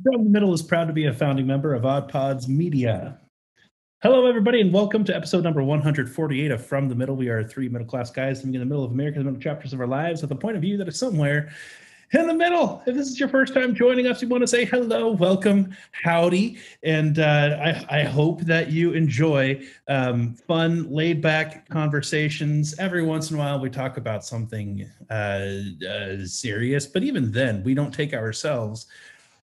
From the Middle is proud to be a founding member of Odd Pods Media. Hello, everybody, and welcome to episode number 148 of From the Middle. We are three middle-class guys living in the middle of America's middle chapters of our lives with a point of view that is somewhere in the middle. If this is your first time joining us, we want to say hello, welcome, howdy, and I hope that you enjoy fun, laid-back conversations. Every once in a while, we talk about something serious, but even then, we don't take ourselves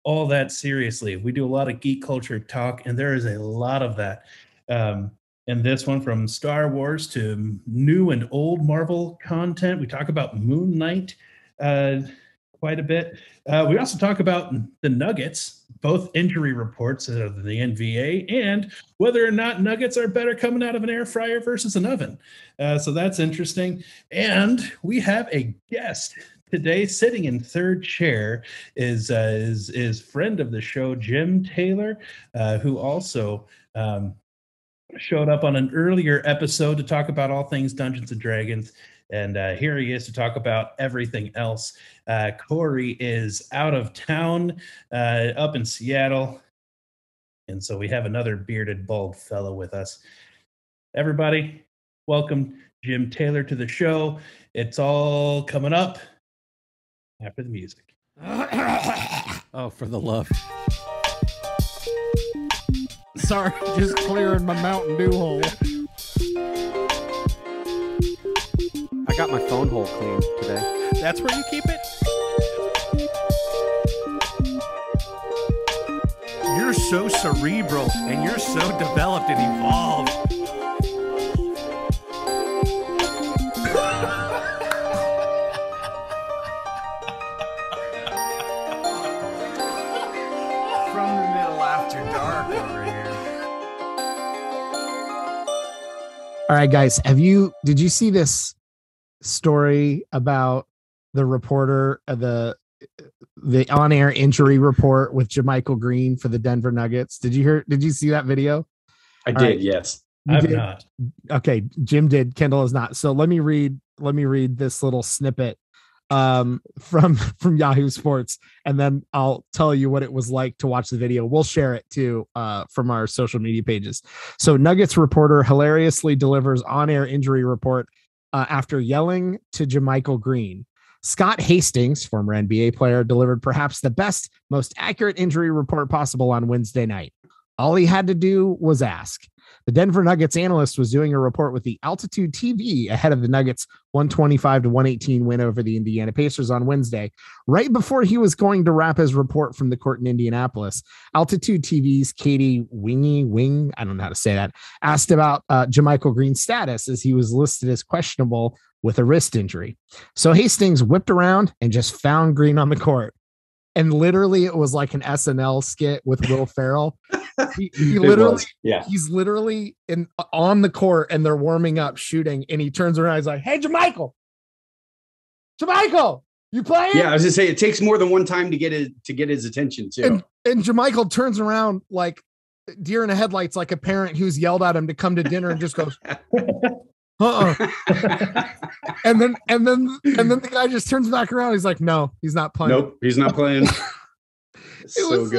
all that seriously. We do a lot of geek culture talk, and there is a lot of that. And this one, from Star Wars to new and old Marvel content. We talk about Moon Knight quite a bit. We also talk about the Nuggets, both injury reports of the NBA, and whether or not Nuggets are better coming out of an air fryer versus an oven. So that's interesting. And we have a guest today. Sitting in third chair is friend of the show, Jim Taylor, who also showed up on an earlier episode to talk about all things Dungeons and Dragons. And here he is to talk about everything else. Kory is out of town, up in Seattle. And so we have another bearded, bald fellow with us. Everybody, welcome Jim Taylor to the show. It's all coming up after the music. Oh, for the love. Sorry, just clearing my Mountain Dew hole. I got my phone hole cleaned today. That's where you keep it? You're so cerebral and you're so developed and evolved. All right, guys, did you see this story about the reporter, the on-air injury report with JaMychal Green for the Denver Nuggets? Did you see that video? I did, yes. I've not. Okay, Jim did, Kendall is not. So let me read this little snippet from Yahoo Sports, and then I'll tell you what it was like to watch the video. We'll share it too from our social media pages. So Nuggets reporter hilariously delivers on-air injury report after yelling to JaMychal Green. Scott Hastings, former NBA player, delivered perhaps the best, most accurate injury report possible on Wednesday night. All he had to do was ask. The Denver Nuggets analyst was doing a report with the Altitude TV ahead of the Nuggets 125-118 win over the Indiana Pacers on Wednesday, right before he was going to wrap his report from the court in Indianapolis. Altitude TV's Katie Wing, I don't know how to say that, asked about JaMychal Green's status as he was listed as questionable with a wrist injury. So Hastings whipped around and just found Green on the court. And literally, it was like an SNL skit with Will Ferrell. He literally, he's literally on the court and they're warming up shooting, and he turns around. He's like, "Hey, JaMychal, you playing?" Yeah, I was gonna say it takes more than one time to get his attention too. And JaMychal turns around like deer in the headlights, like a parent who's yelled at him to come to dinner, and just goes, and then the guy just turns back around. He's like, "No, he's not playing. Nope, he's not playing." It was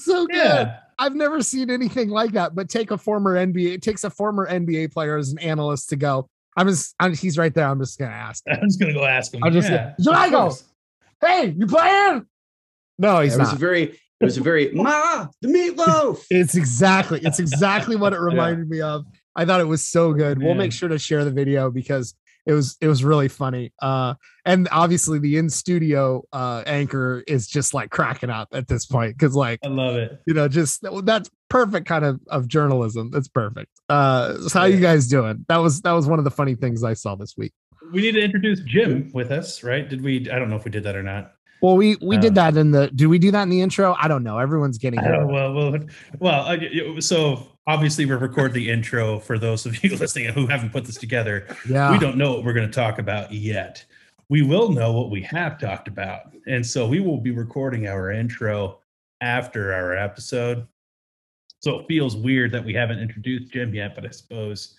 so good. Yeah. I've never seen anything like that. But it takes a former NBA player as an analyst to go, he's right there. I'm just gonna ask. I'm just gonna go ask him. JaMychal, hey, you playing? No, he's not. It was a very Ma, the meatloaf. It's exactly what it reminded me of. I thought it was so good. We'll make sure to share the video because it was really funny. And obviously the in-studio anchor is just like cracking up at this point because, like, I love it. Just that's perfect kind of journalism. That's perfect. So how you guys doing? That was one of the funny things I saw this week. We need to introduce Jim with us, right? Did we? I don't know if we did that or not. Well, we did that did we do that in the intro? I don't know. Everyone's getting so obviously we record the intro for those of you listening who haven't put this together. Yeah. We don't know what we're going to talk about yet. We will know what we have talked about. And so we will be recording our intro after our episode. So it feels weird that we haven't introduced Jim yet, but I suppose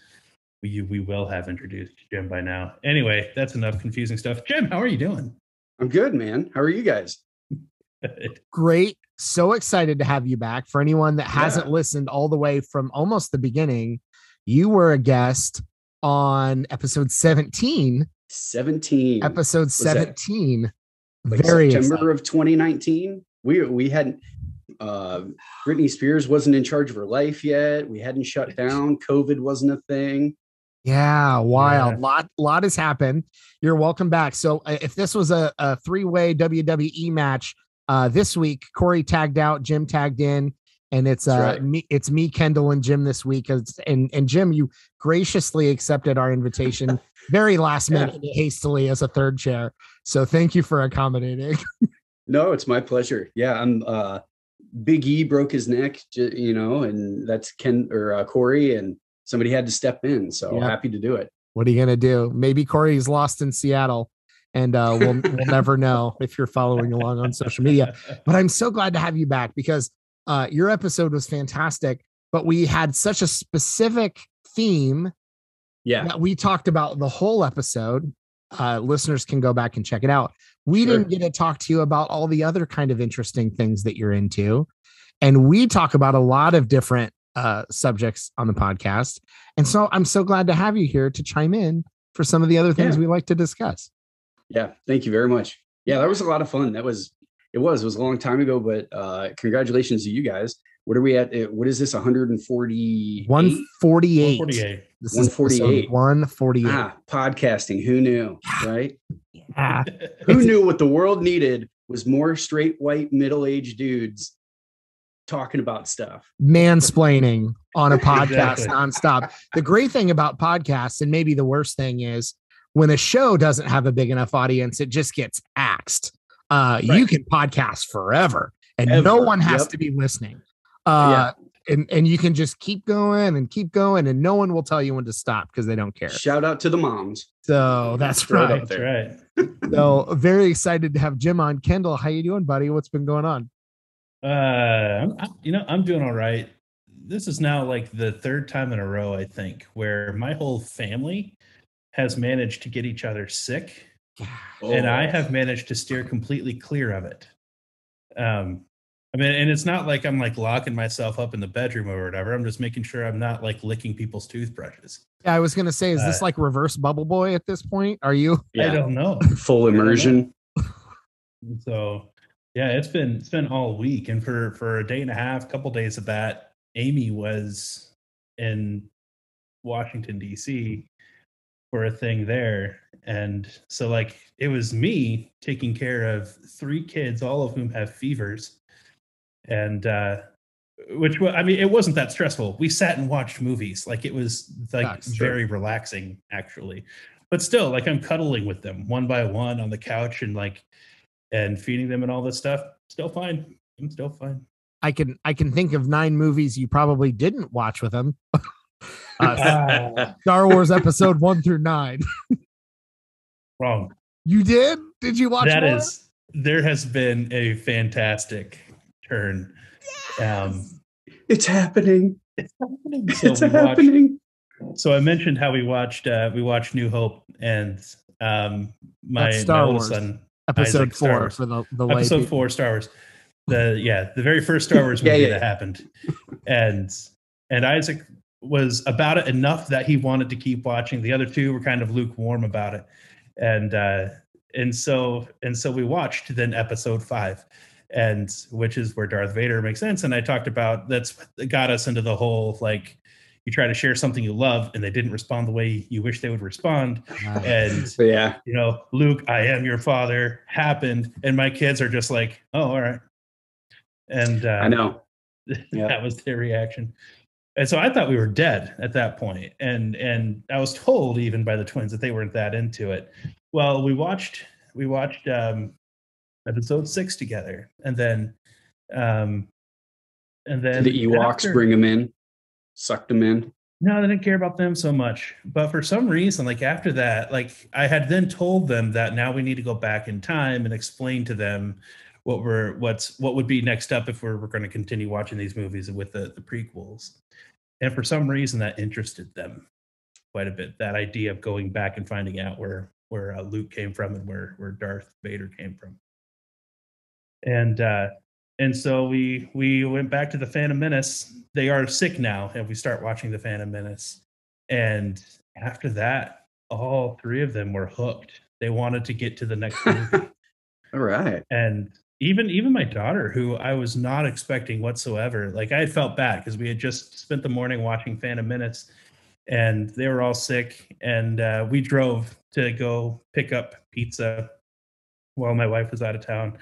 we will have introduced Jim by now. Anyway, that's enough confusing stuff. Jim, how are you doing? I'm good, man. How are you guys? Great. So excited to have you back. For anyone that hasn't listened all the way from almost the beginning, you were a guest on episode 17. 17. Episode 17. Like Very September exciting. of 2019. We hadn't Britney Spears wasn't in charge of her life yet. We hadn't shut down. COVID wasn't a thing. Yeah, wild. Yeah. Lot has happened. You're welcome back. So if this was a three-way WWE match, this week Kory tagged out, Jim tagged in, and it's right. me, Kendall, and Jim this week. And Jim, you graciously accepted our invitation very last minute, hastily, as a third chair. So thank you for accommodating. No, it's my pleasure. Yeah, I'm Big E broke his neck, and that's Kory, and somebody had to step in. So happy to do it. What are you gonna do? Maybe Kory's lost in Seattle, and we'll never know if you're following along on social media. But I'm so glad to have you back because your episode was fantastic. But we had such a specific theme that we talked about the whole episode. Listeners can go back and check it out. We didn't get to talk to you about all the other kind of interesting things that you're into. And we talk about a lot of different subjects on the podcast. And so I'm so glad to have you here to chime in for some of the other things we like to discuss. Yeah. Thank you very much. Yeah, that was a lot of fun. It was a long time ago, but congratulations to you guys. What are we at? What is this? 148? 148. 148. This 148. Is 148. Podcasting. Who knew? Right? Yeah. Who knew what the world needed was more straight, white, middle-aged dudes talking about stuff. Mansplaining on a podcast nonstop. The great thing about podcasts, and maybe the worst thing, is when a show doesn't have a big enough audience, it just gets axed. You can podcast forever and no one has to be listening. And you can just keep going and no one will tell you when to stop because they don't care. Shout out to the moms. So that's right. That's right. So very excited to have Jim on. Kendall, how you doing, buddy? What's been going on? I'm doing all right. This is now like the third time in a row, I think, where my whole family has managed to get each other sick, and I have managed to steer completely clear of it. And it's not like I'm like locking myself up in the bedroom or whatever. I'm just making sure I'm not like licking people's toothbrushes. Yeah, I was gonna say, is this like reverse Bubble Boy at this point? Are you? I don't know. Full immersion. So yeah, it's been all week, and for a day and a half, couple days of that, Amy was in Washington D.C. for a thing there, and so like it was me taking care of 3 kids, all of whom have fevers, and it wasn't that stressful. We sat and watched movies, like it was like very relaxing actually, but still, like I'm cuddling with them one by one on the couch and feeding them and all this stuff. Still fine. I'm still fine. I can think of 9 movies you probably didn't watch with them. Star Wars episode 1 through 9. Wrong. You did? Did you watch that? More? There has been a fantastic turn. Yes. It's happening. It's happening. It's happening. So I mentioned how we watched New Hope, and my Star oldest Wars. son, Episode Isaac, 4 for the episode 4 Star Wars. The very first Star Wars movie that happened, and Isaac was about it enough that he wanted to keep watching. The other 2 were kind of lukewarm about it, and so we watched then episode 5, and which is where Darth Vader makes sense. And I talked about that's what got us into the whole like you try to share something you love and they didn't respond the way you wish they would respond. And Luke, I am your father happened, and my kids are just like, oh, all right. And I know that was their reaction. And so I thought we were dead at that point. And I was told even by the twins that they weren't that into it. Well, we watched episode 6 together, and then the Ewoks bring them in, sucked them in. No, they didn't care about them so much. But for some reason, like after that, like I had then told them that now we need to go back in time and explain to them what would be next up if we're going to continue watching these movies with the prequels. And for some reason that interested them quite a bit. That idea of going back and finding out where Luke came from and where Darth Vader came from. And And so we went back to the Phantom Menace. They are sick now, and we start watching the Phantom Menace. And after that, all three of them were hooked. They wanted to get to the next movie. All right. And even my daughter, who I was not expecting whatsoever, like I had felt bad because we had just spent the morning watching Phantom Menace, and they were all sick, and we drove to go pick up pizza while my wife was out of town.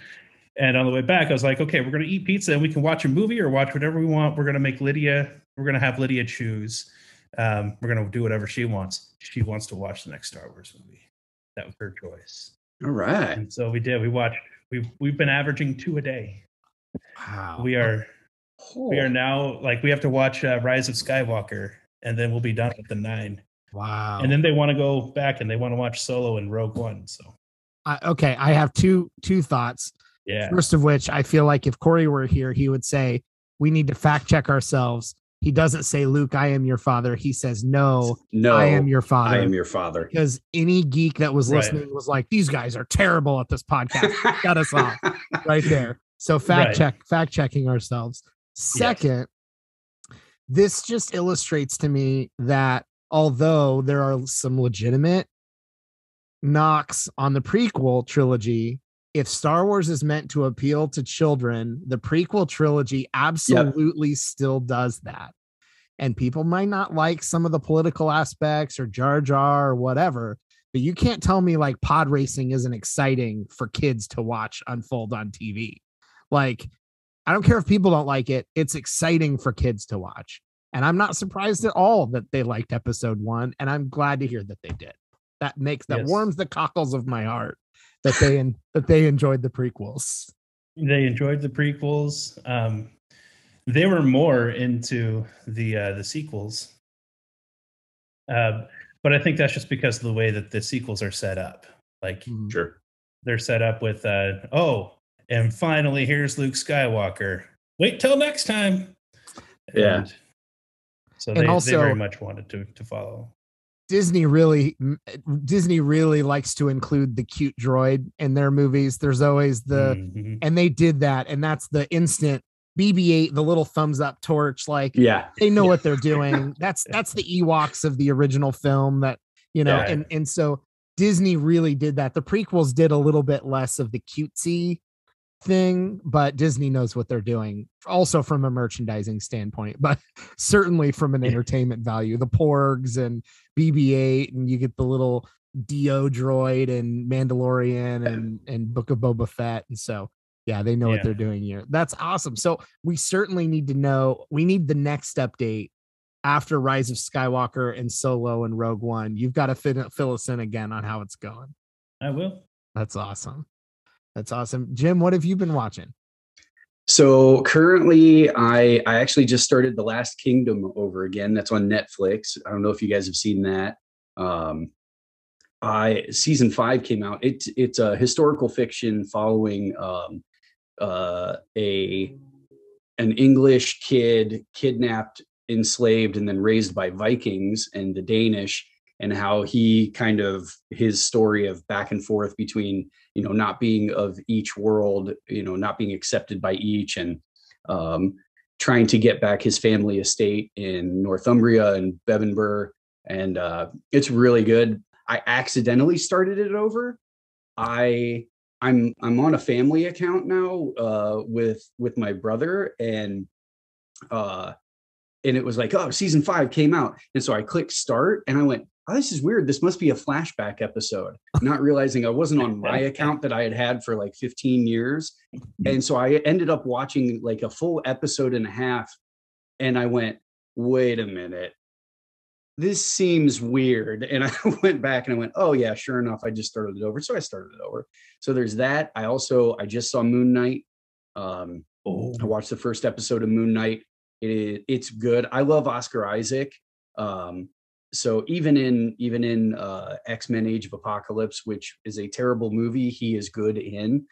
And on the way back, I was like, okay, we're going to eat pizza and we can watch a movie or watch whatever we want. We're going to have Lydia choose. We're going to do whatever she wants. She wants to watch the next Star Wars movie. That was her choice. All right. And so we did. We've been averaging 2 a day. Wow. We are now, like, we have to watch Rise of Skywalker, and then we'll be done with the 9. Wow. And then they want to go back and they want to watch Solo and Rogue One. So okay, I have two thoughts. yeah. First of which, I feel like if Kory were here, he would say, we need to fact check ourselves. He doesn't say, Luke, I am your father. He says, no, I am your father. I am your father. Because any geek that was listening was like, these guys are terrible at this podcast. Got us off right there. So fact checking ourselves. Second, this just illustrates to me that although there are some legitimate knocks on the prequel trilogy, if Star Wars is meant to appeal to children, the prequel trilogy absolutely still does that. And people might not like some of the political aspects or Jar Jar or whatever, but you can't tell me like pod racing isn't exciting for kids to watch unfold on TV. Like, I don't care if people don't like it. It's exciting for kids to watch. And I'm not surprised at all that they liked episode 1. And I'm glad to hear that they did. That warms the cockles of my heart that they enjoyed the prequels. They enjoyed the prequels. They were more into the sequels. But I think that's just because of the way that the sequels are set up. Like, sure, they're set up with and finally here's Luke Skywalker. Wait till next time. Yeah. So they very much wanted to follow. Disney really likes to include the cute droid in their movies. There's always and they did that, and that's the instant BB-8, the little thumbs up torch. Like, they know what they're doing. That's the Ewoks of the original film. That and so Disney really did that. The prequels did a little bit less of the cutesy thing, but Disney knows what they're doing, also from a merchandising standpoint, but certainly from an entertainment value. The Porgs and BB-8, and you get the little Dio droid and Mandalorian and Book of Boba Fett, and so they know what they're doing here. That's awesome. So we certainly need to know. We need the next update after Rise of Skywalker and Solo and Rogue One. You've got to fill us in again on how it's going. I will. That's awesome. That's awesome. Jim, what have you been watching? So currently, I actually just started The Last Kingdom over again. That's on Netflix. I don't know if you guys have seen that. Season 5 came out. It's a historical fiction following an English kid kidnapped, enslaved, and then raised by Vikings and the Danish, and how he his story of back and forth between, not being of each world, not being accepted by each, and trying to get back his family estate in Northumbria and Bevonbur. And it's really good. I accidentally started it over. I'm on a family account now with my brother, and it was like, season 5 came out. And so I clicked start and I went, this is weird. This must be a flashback episode. Not realizing I wasn't on my account that I had for like 15 years. And so I ended up watching like a full episode and a half. And I went, wait a minute, this seems weird. And I went back and I went, oh yeah, sure enough, I just started it over. So I started it over. So there's that. I just saw Moon Knight. I watched the first episode of Moon Knight. It's good. I love Oscar Isaac. So even in X-Men Age of Apocalypse, which is a terrible movie, he is good in.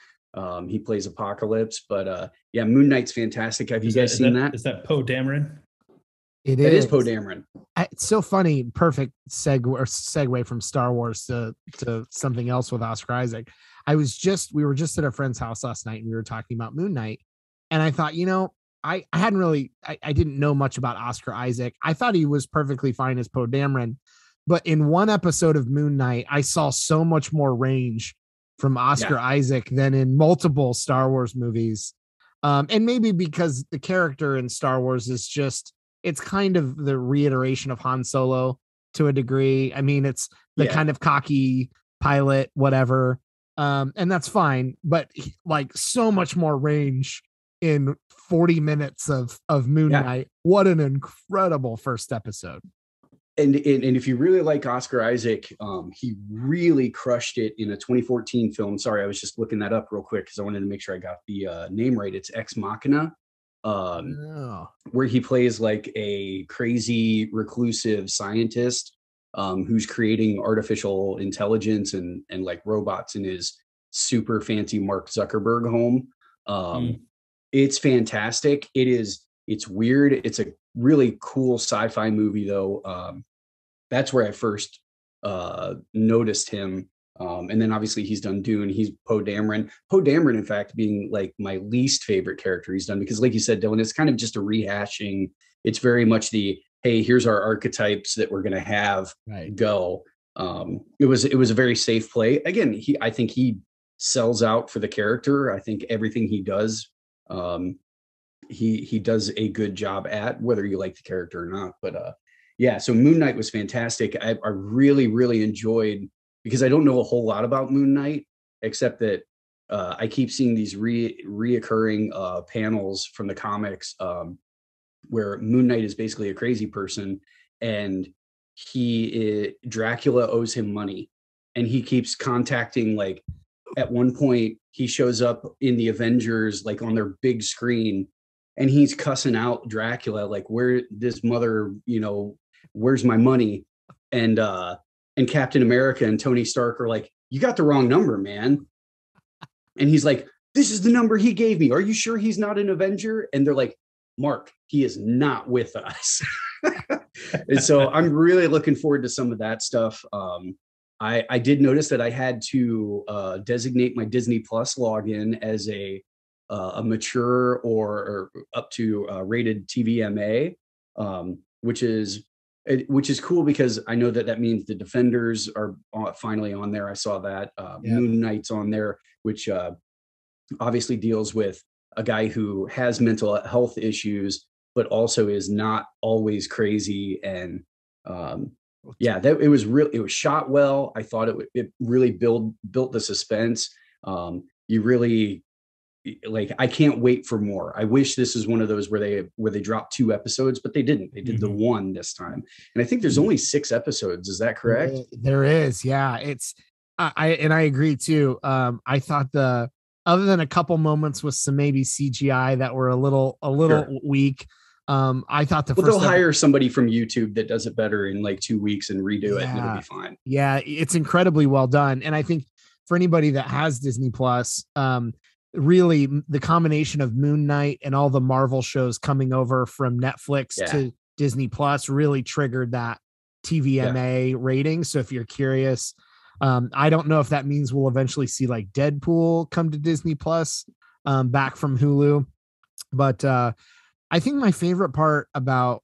He plays Apocalypse, but Moon Knight's fantastic. Have you guys seen that? Is that Poe Dameron? It is Poe Dameron. It's so funny. Perfect segue from Star Wars to something else with Oscar Isaac. We were just at a friend's house last night and we were talking about Moon Knight. And I thought, I hadn't really, I didn't know much about Oscar Isaac. I thought he was perfectly fine as Poe Dameron. But in one episode of Moon Knight, I saw so much more range from Oscar Isaac than in multiple Star Wars movies. And maybe because the character in Star Wars is just, it's kind of the reiteration of Han Solo to a degree. I mean, it's the kind of cocky pilot, whatever. And that's fine, but like so much more range in 40 minutes of Moon Knight. What an incredible first episode. And if you really like Oscar Isaac, he really crushed it in a 2014 film. Sorry, I was just looking that up real quick because I wanted to make sure I got the name right. It's Ex Machina, where he plays like a crazy reclusive scientist who's creating artificial intelligence and like robots in his super fancy Mark Zuckerberg home. It's fantastic. It's weird. It's a really cool sci-fi movie though. That's where I first noticed him. And then obviously he's done Dune. He's Poe Dameron. Poe Dameron, in fact, being like my least favorite character he's done, because like you said, Dillon, it's kind of just a rehashing. It's very much the, hey, here's our archetypes that we're going to have go. It was a very safe play. Again, I think he sells out for the character. I think everything he does, he does a good job at, whether you like the character or not. But so Moon Knight was fantastic. I really, really enjoyed, because I don't know a whole lot about Moon Knight, except that I keep seeing these reoccurring panels from the comics where Moon Knight is basically a crazy person, and Dracula owes him money, and he keeps contacting, like at one point he shows up in the Avengers, like on their big screen, and he's cussing out Dracula, like, where this mother, where's my money? And Captain America and Tony Stark are like, you got the wrong number, man. And he's like, this is the number he gave me. Are you sure he's not an Avenger? And they're like, Mark, he is not with us. And so I'm really looking forward to some of that stuff. I did notice that I had to designate my Disney Plus login as a mature or up to rated TVMA, which is cool, because I know that means the Defenders are finally on there. I saw that Moon Knight's on there, which obviously deals with a guy who has mental health issues, but also is not always crazy. And it was shot well. I thought it really built the suspense. You really, like, I can't wait for more. I wish this is one of those where they dropped 2 episodes, but they didn't. They did the one this time. And I think there's only 6 episodes. Is that correct? There is. Yeah. It's, I agree too. I thought other than a couple moments with some maybe CGI that were a little weak. I thought they'll hire somebody from YouTube that does it better in like 2 weeks and redo it, and it'll be fine. Yeah. It's incredibly well done. And I think for anybody that has Disney Plus, really the combination of Moon Knight and all the Marvel shows coming over from Netflix to Disney Plus really triggered that TVMA rating. So if you're curious, I don't know if that means we'll eventually see like Deadpool come to Disney Plus back from Hulu. But I think my favorite part about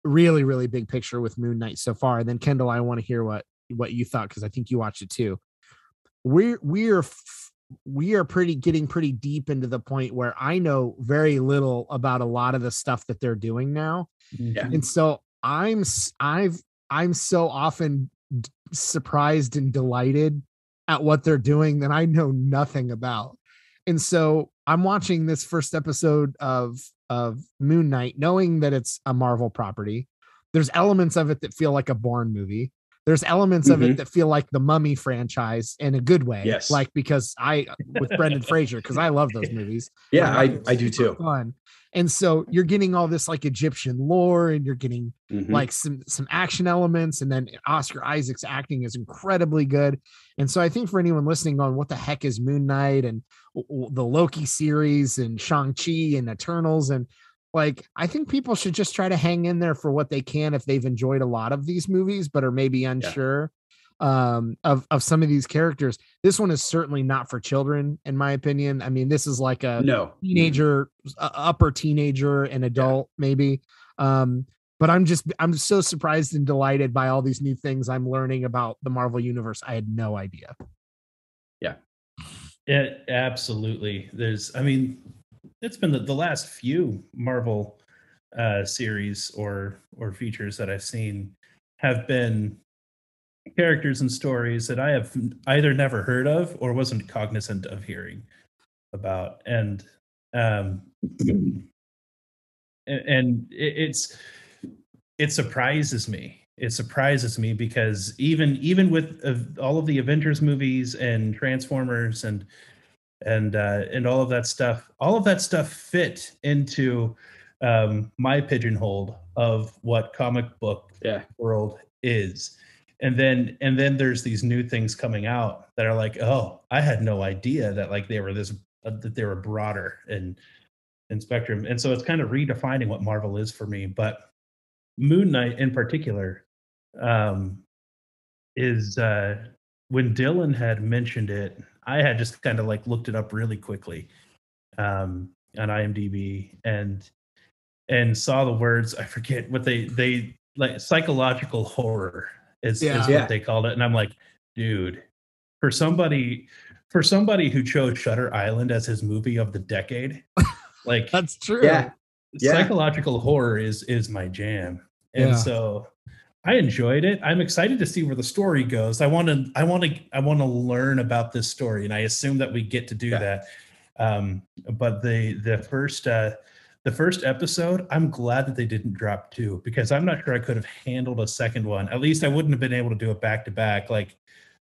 really, really big picture with Moon Knight so far, and then Kendall, I want to hear what you thought, because I think you watched it too. We are getting pretty deep into the point where I know very little about a lot of the stuff that they're doing now. Yeah. And so I'm so often surprised and delighted at what they're doing that I know nothing about. And so I'm watching this first episode of Moon Knight, knowing that it's a Marvel property. There's elements of it that feel like a Bourne movie. There's elements of it that feel like the Mummy franchise in a good way. Yes. Like, because with Brendan Fraser, because I love those movies. Yeah, I do too. Fun. And so you're getting all this like Egyptian lore, and you're getting like some action elements. And then Oscar Isaac's acting is incredibly good. And so I think for anyone listening on what the heck is Moon Knight and the Loki series and Shang-Chi and Eternals, and like, I think people should just try to hang in there for what they can if they've enjoyed a lot of these movies, but are maybe unsure. of some of these characters. This one is certainly not for children, in my opinion. I mean, this is like a No. teenager, upper teenager and adult, maybe. But I'm so surprised and delighted by all these new things I'm learning about the Marvel universe. I had no idea. Yeah, absolutely. I mean, it's been the last few Marvel series or features that I've seen have been characters and stories that I have either never heard of or wasn't cognizant of hearing about. And it surprises me. It surprises me because even with all of the Avengers movies and Transformers and all of that stuff fit into my pigeonhole of what comic book world is. And then there's these new things coming out that are like, oh, I had no idea that like they were that they were broader in spectrum. And so it's kind of redefining what Marvel is for me. But Moon Knight in particular is when Dillon had mentioned it, I had just kind of like looked it up really quickly on IMDb and saw the words. I forget what they like, psychological horror is what they called it. And I'm like, dude, for somebody who chose Shutter Island as his movie of the decade, like that's true. Yeah. Psychological horror is my jam. And so I enjoyed it. I'm excited to see where the story goes. I want to learn about this story, and I assume that we get to do that. But the first episode, I'm glad that they didn't drop 2 because I'm not sure I could have handled a second one. At least I wouldn't have been able to do it back to back. Like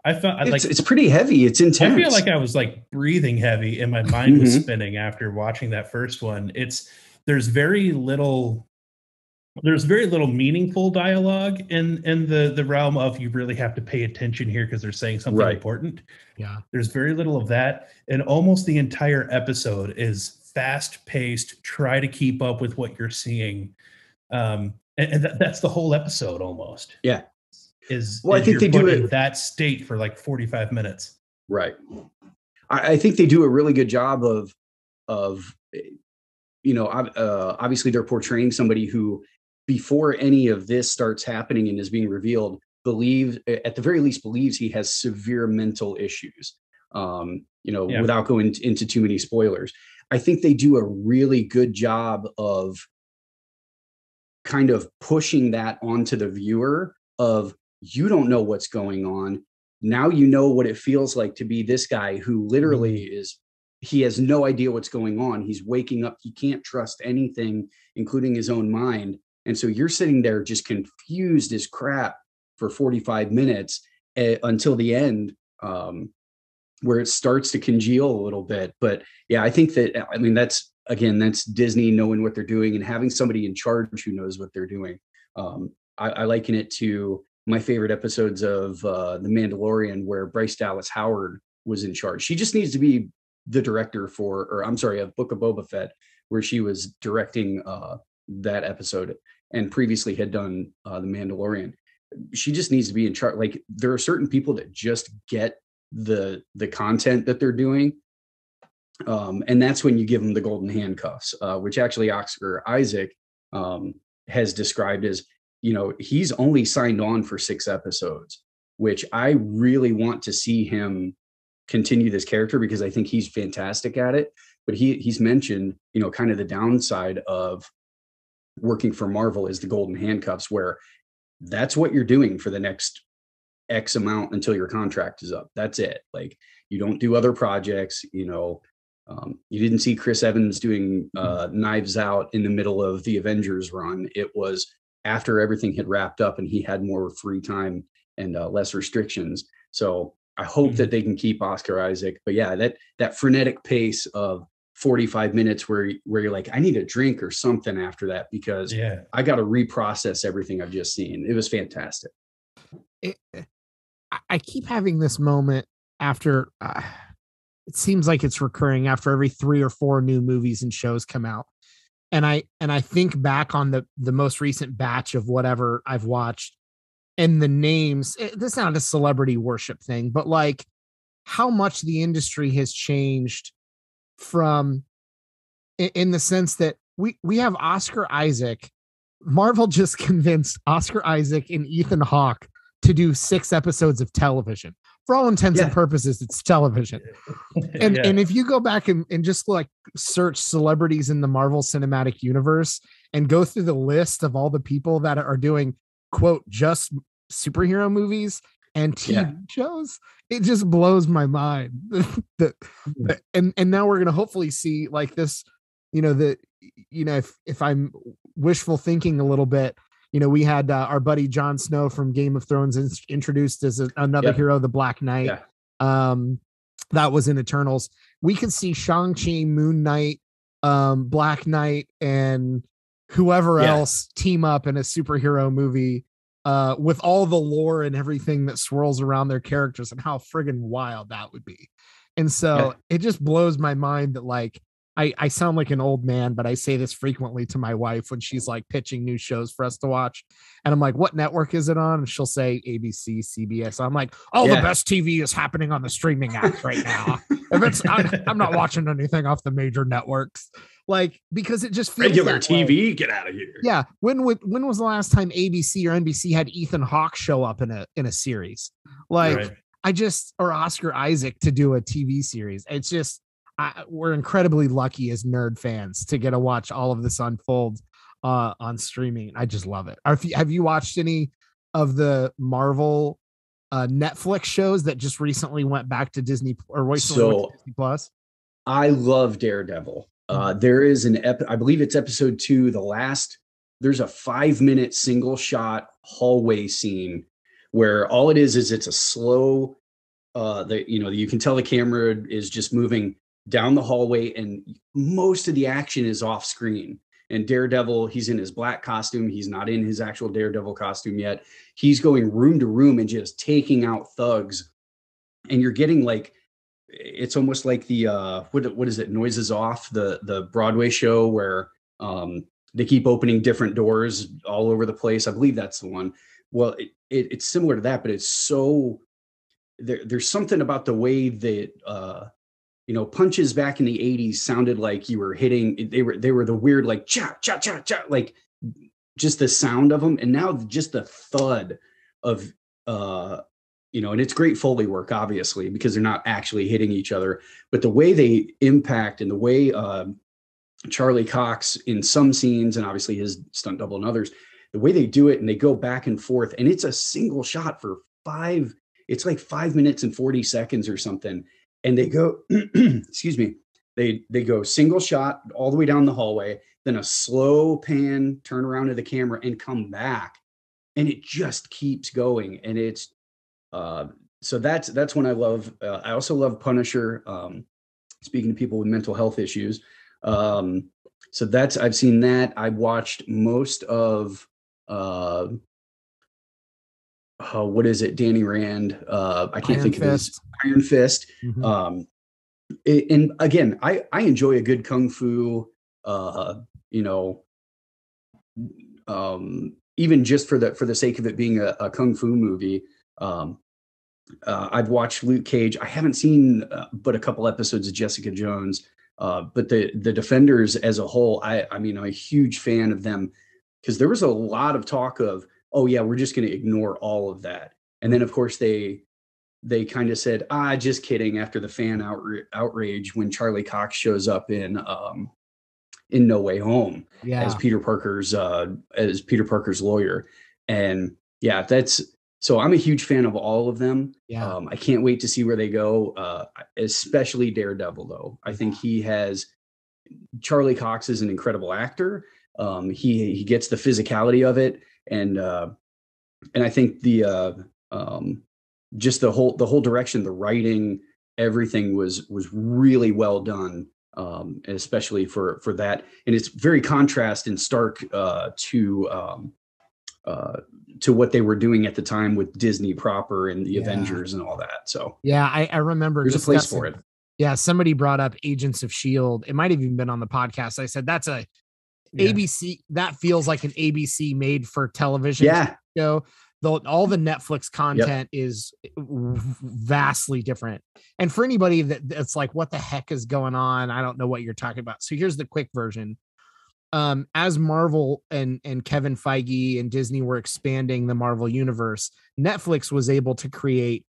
I felt it's pretty heavy. It's intense. I feel like I was like breathing heavy and my mind was spinning after watching that first one. There's very little meaningful dialogue in the realm of you really have to pay attention here because they're saying something important. Yeah. There's very little of that. And almost the entire episode is fast paced, try to keep up with what you're seeing. And that's the whole episode almost. Yeah. I think they do it in that state for like 45 minutes. Right. I think they do a really good job of obviously they're portraying somebody who, before any of this starts happening and is being revealed, at the very least believes he has severe mental issues, without going into too many spoilers. I think they do a really good job of kind of pushing that onto the viewer of, you don't know what's going on. Now you know what it feels like to be this guy who literally he has no idea what's going on. He's waking up. He can't trust anything, including his own mind. And so you're sitting there just confused as crap for 45 minutes until the end, where it starts to congeal a little bit. But yeah, I think that's Disney knowing what they're doing and having somebody in charge who knows what they're doing. I liken it to my favorite episodes of The Mandalorian, where Bryce Dallas Howard was in charge. She just needs to be the director of Book of Boba Fett, where she was directing that episode and previously had done The Mandalorian. She just needs to be in charge. Like, there are certain people that just get the content that they're doing. And that's when you give them the golden handcuffs, which actually Oscar Isaac has described as, he's only signed on for 6 episodes, which I really want to see him continue this character because I think he's fantastic at it. But he's mentioned, kind of the downside of working for Marvel is the golden handcuffs, where that's what you're doing for the next X amount until your contract is up. That's it. Like, you don't do other projects, you didn't see Chris Evans doing Knives Out in the middle of the Avengers run. It was after everything had wrapped up and he had more free time and less restrictions. So I hope that they can keep Oscar Isaac. But yeah, that frenetic pace of 45 minutes where you're like, I need a drink or something after that because I got to reprocess everything I've just seen. It was fantastic. I keep having this moment after it seems like it's recurring after every 3 or 4 new movies and shows come out. And I think back on the most recent batch of whatever I've watched, and the names. This is not a celebrity worship thing, but like how much the industry has changed from in the sense that we have Oscar Isaac. Marvel just convinced Oscar Isaac and Ethan Hawke to do 6 episodes of television. For all intents and purposes, it's television. And if you go back and just like search celebrities in the Marvel Cinematic Universe and go through the list of all the people that are doing, quote, just superhero movies and TV shows, it just blows my mind. And now we're going to hopefully see like this, if I'm wishful thinking a little bit, we had our buddy Jon Snow from Game of Thrones introduced as another hero, the Black Knight. That was in Eternals. We could see Shang-Chi, Moon Knight, Black Knight, and whoever else team up in a superhero movie with all the lore and everything that swirls around their characters, and how friggin' wild that would be. And so it just blows my mind that like, I sound like an old man, but I say this frequently to my wife when she's like pitching new shows for us to watch. And I'm like, what network is it on? And she'll say ABC, CBS. I'm like, the best TV is happening on the streaming apps right now. If it's, I'm not watching anything off the major networks. Like, because it just feels regular TV, get out of here. Yeah. When was the last time ABC or NBC had Ethan Hawke show up in a series? Like or Oscar Isaac to do a TV series. It's just, we're incredibly lucky as nerd fans to get to watch all of this unfold on streaming. I just love it. Have you watched any of the Marvel Netflix shows that just recently went back to Disney or recently went to Disney Plus? I love Daredevil. There is I believe it's episode 2. There's a 5-minute single shot hallway scene where all it is it's a slow, you can tell the camera is just moving down the hallway, and most of the action is off screen. And Daredevil, he's in his black costume. He's not in his actual Daredevil costume yet. He's going room to room and just taking out thugs. And you're getting like, it's almost like the, what is it? Noises Off, the Broadway show where they keep opening different doors all over the place. I believe that's the one. Well, it's similar to that, but it's so, there's something about the way that, punches back in the 80s sounded like you were hitting, they were the weird, like, cha, cha, cha, cha, like just the sound of them. And now just the thud of, and it's great Foley work, obviously, because they're not actually hitting each other, but the way they impact and the way Charlie Cox in some scenes, and obviously his stunt double in others, the way they do it and they go back and forth, and it's a single shot for 5 minutes and 40 seconds or something. And they go, excuse me, they go single shot all the way down the hallway, then a slow pan, turn around to the camera and come back. And it just keeps going. And it's, so that's when I love, I also love Punisher, speaking to people with mental health issues. So I've seen that. I watched most of, what is it? Danny Rand. I can't think of his Iron Fist. Mm-hmm. And again, I enjoy a good Kung Fu, even just for the sake of it being a Kung Fu movie. I've watched Luke Cage. I haven't seen but a couple episodes of Jessica Jones, but the Defenders as a whole, I'm a huge fan of them, because there was a lot of talk of, oh yeah, we're just going to ignore all of that. And then of course they kind of said, just kidding, after the fan outrage when Charlie Cox shows up in No Way Home as Peter Parker's lawyer. And yeah, so I'm a huge fan of all of them. Yeah. I can't wait to see where they go, especially Daredevil though. I think Charlie Cox is an incredible actor. He gets the physicality of it. And I think just the whole direction, the writing, everything was really well done, especially for that. And it's very contrast and stark to what they were doing at the time with Disney proper and the Avengers and all that. So yeah, I remember there's a place for it. Yeah, somebody brought up Agents of S.H.I.E.L.D. It might have even been on the podcast. I said that's ABC. That feels like an ABC made for television show, all the Netflix content is vastly different. And for anybody that's like, what the heck is going on? I don't know what you're talking about. So here's the quick version. As Marvel and Kevin Feige and Disney were expanding the Marvel universe, Netflix was able to create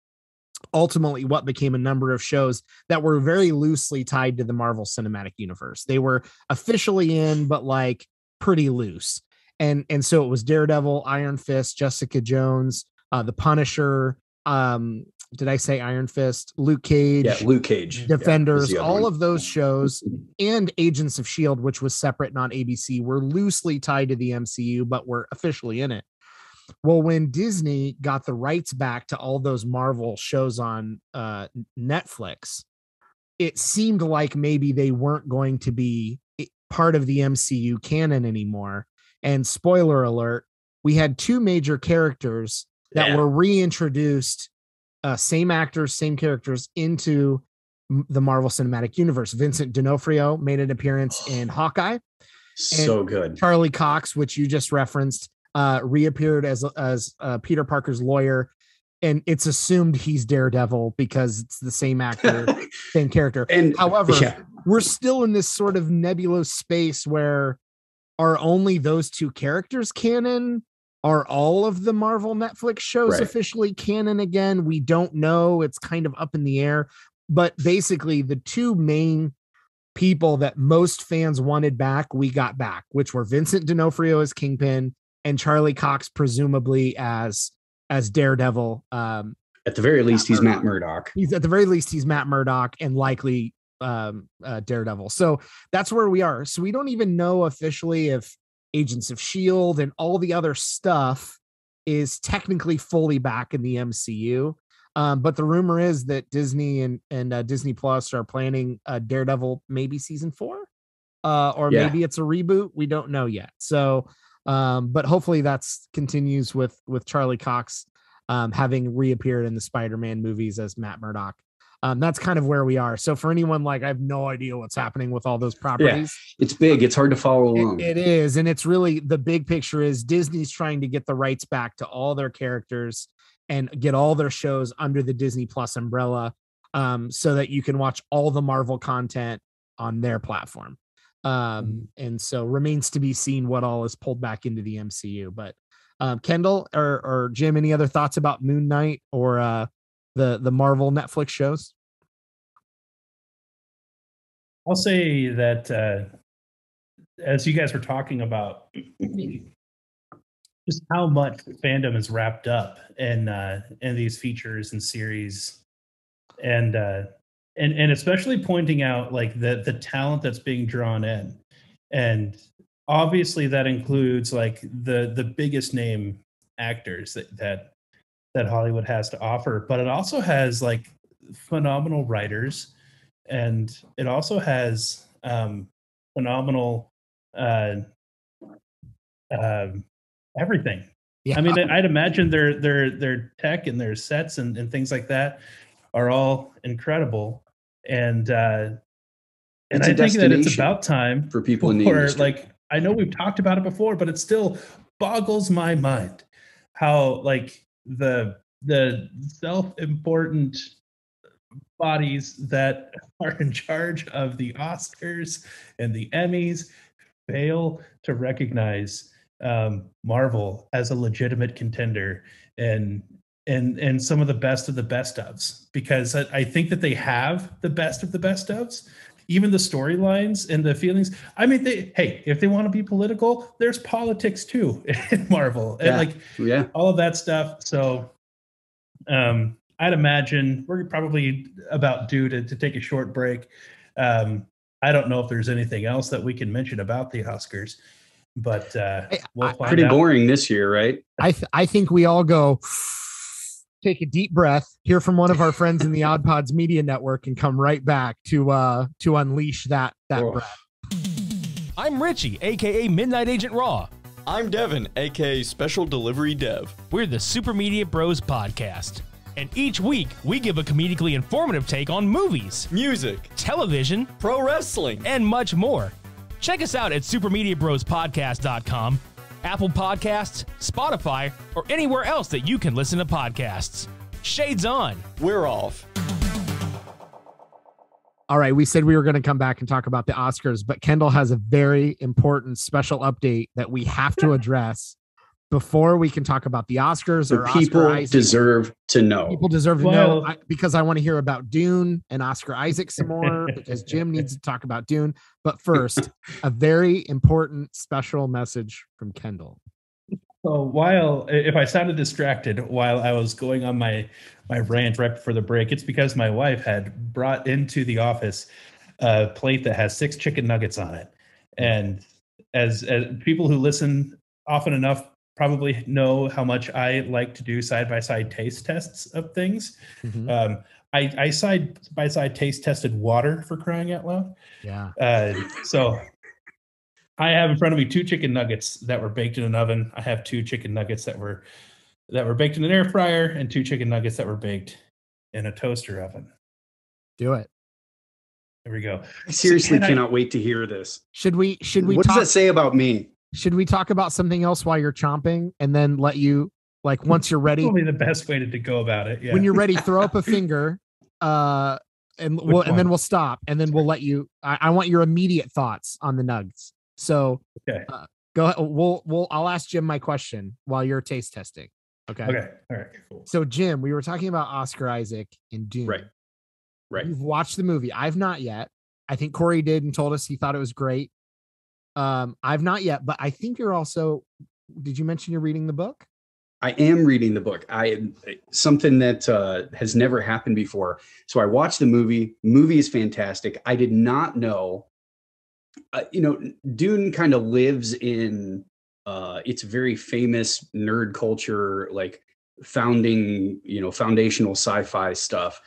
ultimately what became a number of shows that were very loosely tied to the Marvel Cinematic Universe. They were officially in, but like pretty loose. And so it was Daredevil, Iron Fist, Jessica Jones, The Punisher. Did I say Iron Fist? Luke Cage. Yeah, Luke Cage. Defenders, all of those shows, and Agents of S.H.I.E.L.D., which was separate, not ABC, were loosely tied to the MCU, but were officially in it. Well, when Disney got the rights back to all those Marvel shows on Netflix, it seemed like maybe they weren't going to be part of the MCU canon anymore. And spoiler alert, we had two major characters that were reintroduced, same actors, same characters, into the Marvel Cinematic Universe. Vincent D'Onofrio made an appearance in Hawkeye. So good. Charlie Cox, which you just referenced, reappeared as Peter Parker's lawyer, and it's assumed he's Daredevil because it's the same actor, same character. And however, we're still in this sort of nebulous space where are only those two characters canon? Are all of the Marvel Netflix shows officially canon again? We don't know. It's kind of up in the air. But basically, the two main people that most fans wanted back, we got back, which were Vincent D'Onofrio as Kingpin and Charlie Cox, presumably as Daredevil. At the very least, he's Matt Murdock. At the very least, he's Matt Murdock, and likely Daredevil. So that's where we are. So we don't even know officially if Agents of S.H.I.E.L.D. and all the other stuff is technically fully back in the MCU. But the rumor is that Disney and Disney Plus are planning Daredevil maybe season 4, or maybe it's a reboot. We don't know yet. So, but hopefully that's continues with Charlie Cox having reappeared in the Spider-Man movies as Matt Murdock. That's kind of where we are. So for anyone like, I have no idea what's happening with all those properties. Yeah, it's big. It's hard to follow along. It is. And it's really, the big picture is Disney's trying to get the rights back to all their characters and get all their shows under the Disney Plus umbrella, so that you can watch all the Marvel content on their platform. And so remains to be seen what all is pulled back into the MCU. But Kendall or Jim, any other thoughts about Moon Knight or the Marvel Netflix shows? I'll say that as you guys were talking about just how much fandom is wrapped up in these features and series, and especially pointing out like the talent that's being drawn in, and obviously that includes like the biggest name actors that Hollywood has to offer, but it also has like phenomenal writers, and it also has phenomenal everything. Yeah. I mean, I'd imagine their tech and their sets and things like that are all incredible, and I think that it's about time for people in the industry. Like, I know we've talked about it before, but it still boggles my mind how like the self-important bodies that are in charge of the Oscars and the Emmys fail to recognize Marvel as a legitimate contender and some of the best ofs, because I think that they have the best of the best ofs. Even the storylines and the feelings. I mean, if they want to be political, there's politics too in Marvel, and all of that stuff. So I'd imagine we're probably about due to take a short break. I don't know if there's anything else that we can mention about the Oscars, but we'll find pretty out. Boring this year, right? I think we all go take a deep breath, hear from one of our friends in the Odd Pods Media Network, and come right back to unleash that breath. I'm Richie, aka Midnight Agent Raw. I'm Devin, aka Special Delivery Dev. We're the Super Media Bros podcast. And each week, we give a comedically informative take on movies, music, television, pro wrestling, and much more. Check us out at supermediabrospodcast.com. Apple Podcasts, Spotify, or anywhere else that you can listen to podcasts. Shades on. We're off. All right, we said we were going to come back and talk about the Oscars, but Kendall has a very important special update that we have to address before we can talk about the Oscars. The people deserve to know. People deserve to know because I want to hear about Dune and Oscar Isaac some more because Jim needs to talk about Dune. But first, a very important special message from Kendall. So if I sounded distracted while I was going on my rant right before the break, it's because my wife had brought into the office a plate that has 6 chicken nuggets on it. And as people who listen often enough probably know how much I like to do side-by-side taste tests of things. Mm-hmm. I side-by-side taste tested water, for crying out loud. Yeah. So I have in front of me 2 chicken nuggets that were baked in an oven. I have 2 chicken nuggets that were baked in an air fryer and 2 chicken nuggets that were baked in a toaster oven. Do it. There we go. I seriously cannot wait to hear this. Should we what does that say about me? Should we talk about something else while you're chomping and then let you, like, once you're ready? Probably the best way to go about it. Yeah. When you're ready, throw up a finger, and then we'll stop, and then we'll let you. I want your immediate thoughts on the nugs. So, okay, go ahead. I'll ask Jim my question while you're taste testing. Okay. Okay. All right. Cool. So, Jim, we were talking about Oscar Isaac and Dune. Right. You've watched the movie. I've not yet. I think Kory did and told us he thought it was great. I've not yet, but I think you're also. Did you mention you're reading the book? I am reading the book. Something that has never happened before. So I watched the movie. Movie is fantastic. I did not know. Dune kind of lives in its very famous nerd culture, like foundational sci-fi stuff.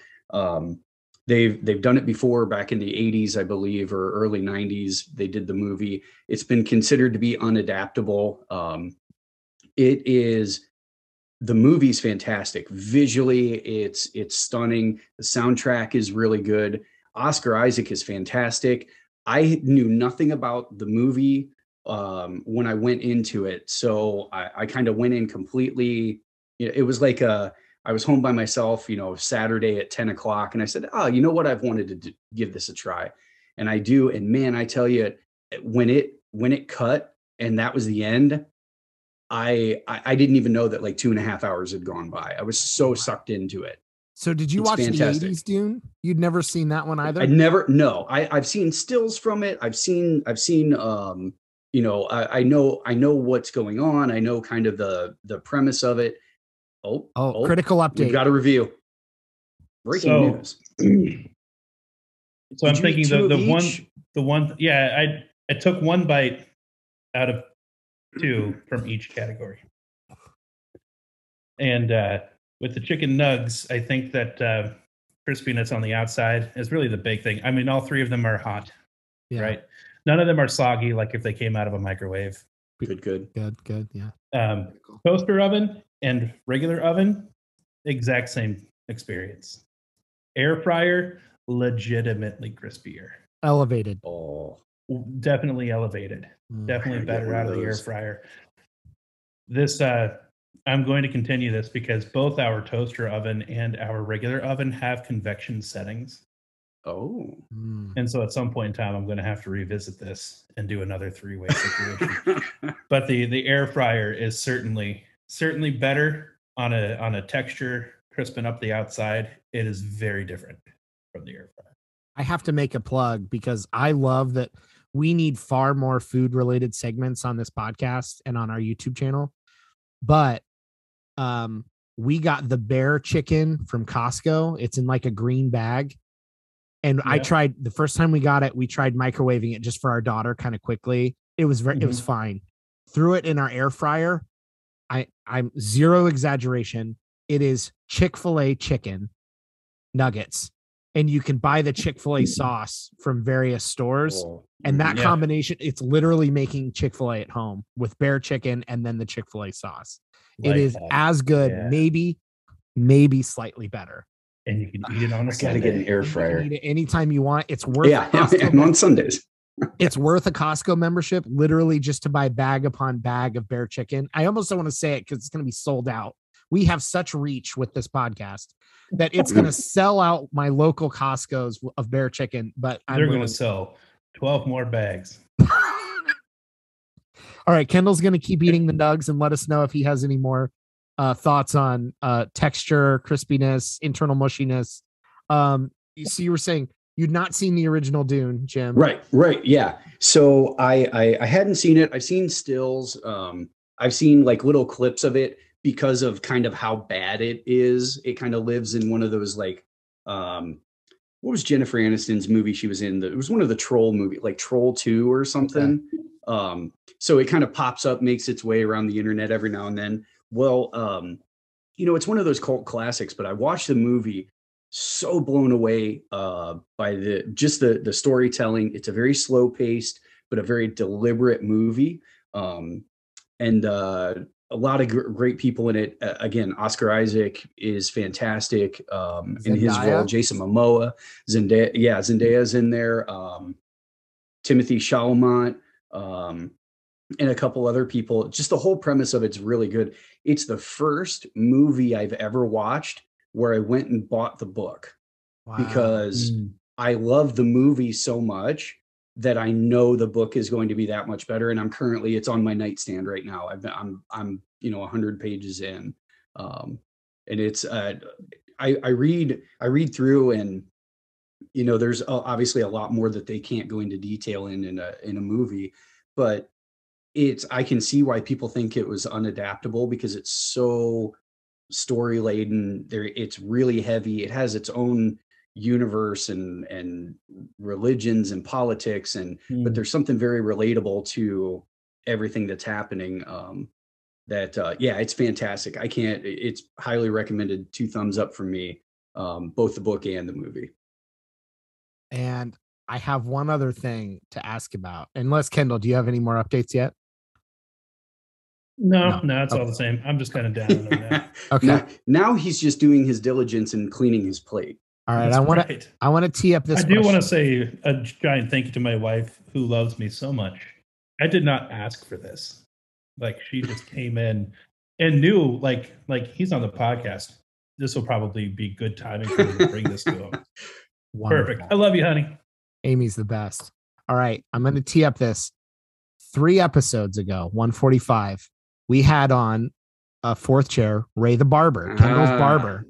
They've done it before back in the 80s, I believe, or early 90s. They did the movie. It's been considered to be unadaptable. The movie's fantastic. Visually, it's stunning. The soundtrack is really good. Oscar Isaac is fantastic. I knew nothing about the movie when I went into it. So I kind of went in completely, it was like I was home by myself, Saturday at 10 o'clock. And I said, you know what? I've wanted to give this a try. And I do. And man, I tell you, when it cut and that was the end, I didn't even know that like 2.5 hours had gone by. I was so sucked into it. So did you watch fantastic. The 80s Dune? You'd never seen that one either? No. I've seen stills from it. I've seen I know what's going on. I know kind of the premise of it. Oh, critical update. We've got a review. Breaking news. So I'm thinking the one, yeah, I took one bite out of 2 from each category. And with the chicken nugs, I think that crispiness on the outside is really the big thing. I mean, all 3 of them are hot, right? None of them are soggy, like if they came out of a microwave. Good. Yeah. Toaster oven and regular oven, exact same experience. Air fryer, legitimately crispier. Elevated. Oh, definitely elevated. Definitely better out of the air fryer. This, I'm going to continue this because both our toaster oven and our regular oven have convection settings. Oh. And so at some point in time, I'm going to have to revisit this and do another 3-way situation. But the air fryer is certainly better on a texture, crisping up the outside. It is very different from the air fryer. I have to make a plug because I love that we need far more food related segments on this podcast and on our YouTube channel. But we got the bear chicken from Costco. It's in like a green bag. And I tried the first time we got it, we tried microwaving it just for our daughter kind of quickly. It was it was fine. Threw it in our air fryer. I'm zero exaggeration. It is Chick-fil-A chicken nuggets. And you can buy the Chick-fil-A sauce from various stores. And that combination, it's literally making Chick-fil-A at home with bear chicken and then the Chick-fil-A sauce. It is as good, maybe slightly better. And you can eat it on a Sunday. Gotta get an air fryer. You can eat it anytime you want. It's worth it. Yeah, and on Sundays. It's worth a Costco membership, literally just to buy bag upon bag of bear chicken. I almost don't want to say it because it's going to be sold out. We have such reach with this podcast that it's going to sell out my local Costco's of bear chicken, but They're going to sell 12 more bags. All right, Kendall's going to keep eating the nugs and let us know if he has any more thoughts on texture, crispiness, internal mushiness. You were saying you'd not seen the original Dune, Jim. Right. Yeah. So I hadn't seen it. I've seen stills. I've seen like little clips of it because of kind of how bad it is. It kind of lives in one of those like, what was Jennifer Aniston's movie she was in? It was one of the Troll movie, like Troll 2 or something. Okay. So it kind of pops up, makes its way around the internet every now and then. Well, it's one of those cult classics, but I watched the movie so blown away by the storytelling. It's a very slow paced, but a very deliberate movie. And a lot of great people in it. Again, Oscar Isaac is fantastic in his role. Jason Momoa, Zendaya's in there. Timothy Chalamet, and a couple other people. Just the whole premise of it's really good. It's the first movie I've ever watched where I went and bought the book because I love the movie so much that I know the book is going to be that much better. And it's on my nightstand right now. I'm 100 pages in. And it's, I read through and, there's obviously a lot more that they can't go into detail in a movie, but I can see why people think it was unadaptable because it's so story laden. It's really heavy. It has its own universe and religions and politics, but there's something very relatable to everything that's happening. It's fantastic. It's highly recommended. 2 thumbs up from me, both the book and the movie. And I have one other thing to ask about. Unless, Kendall, do you have any more updates yet? No, it's all the same. I'm just kind of down on that. Okay. Now he's just doing his diligence and cleaning his plate. All right. I want to tee up this. I do want to say a giant thank you to my wife who loves me so much. I did not ask for this. Like, she just came in and knew like he's on the podcast. This will probably be good timing for me to bring this to him. Wonderful. Perfect. I love you, honey. Amy's the best. All right. I'm going to tee up this. 3 episodes ago, 145, we had on a 4th chair, Ray the Barber, Kendall's barber.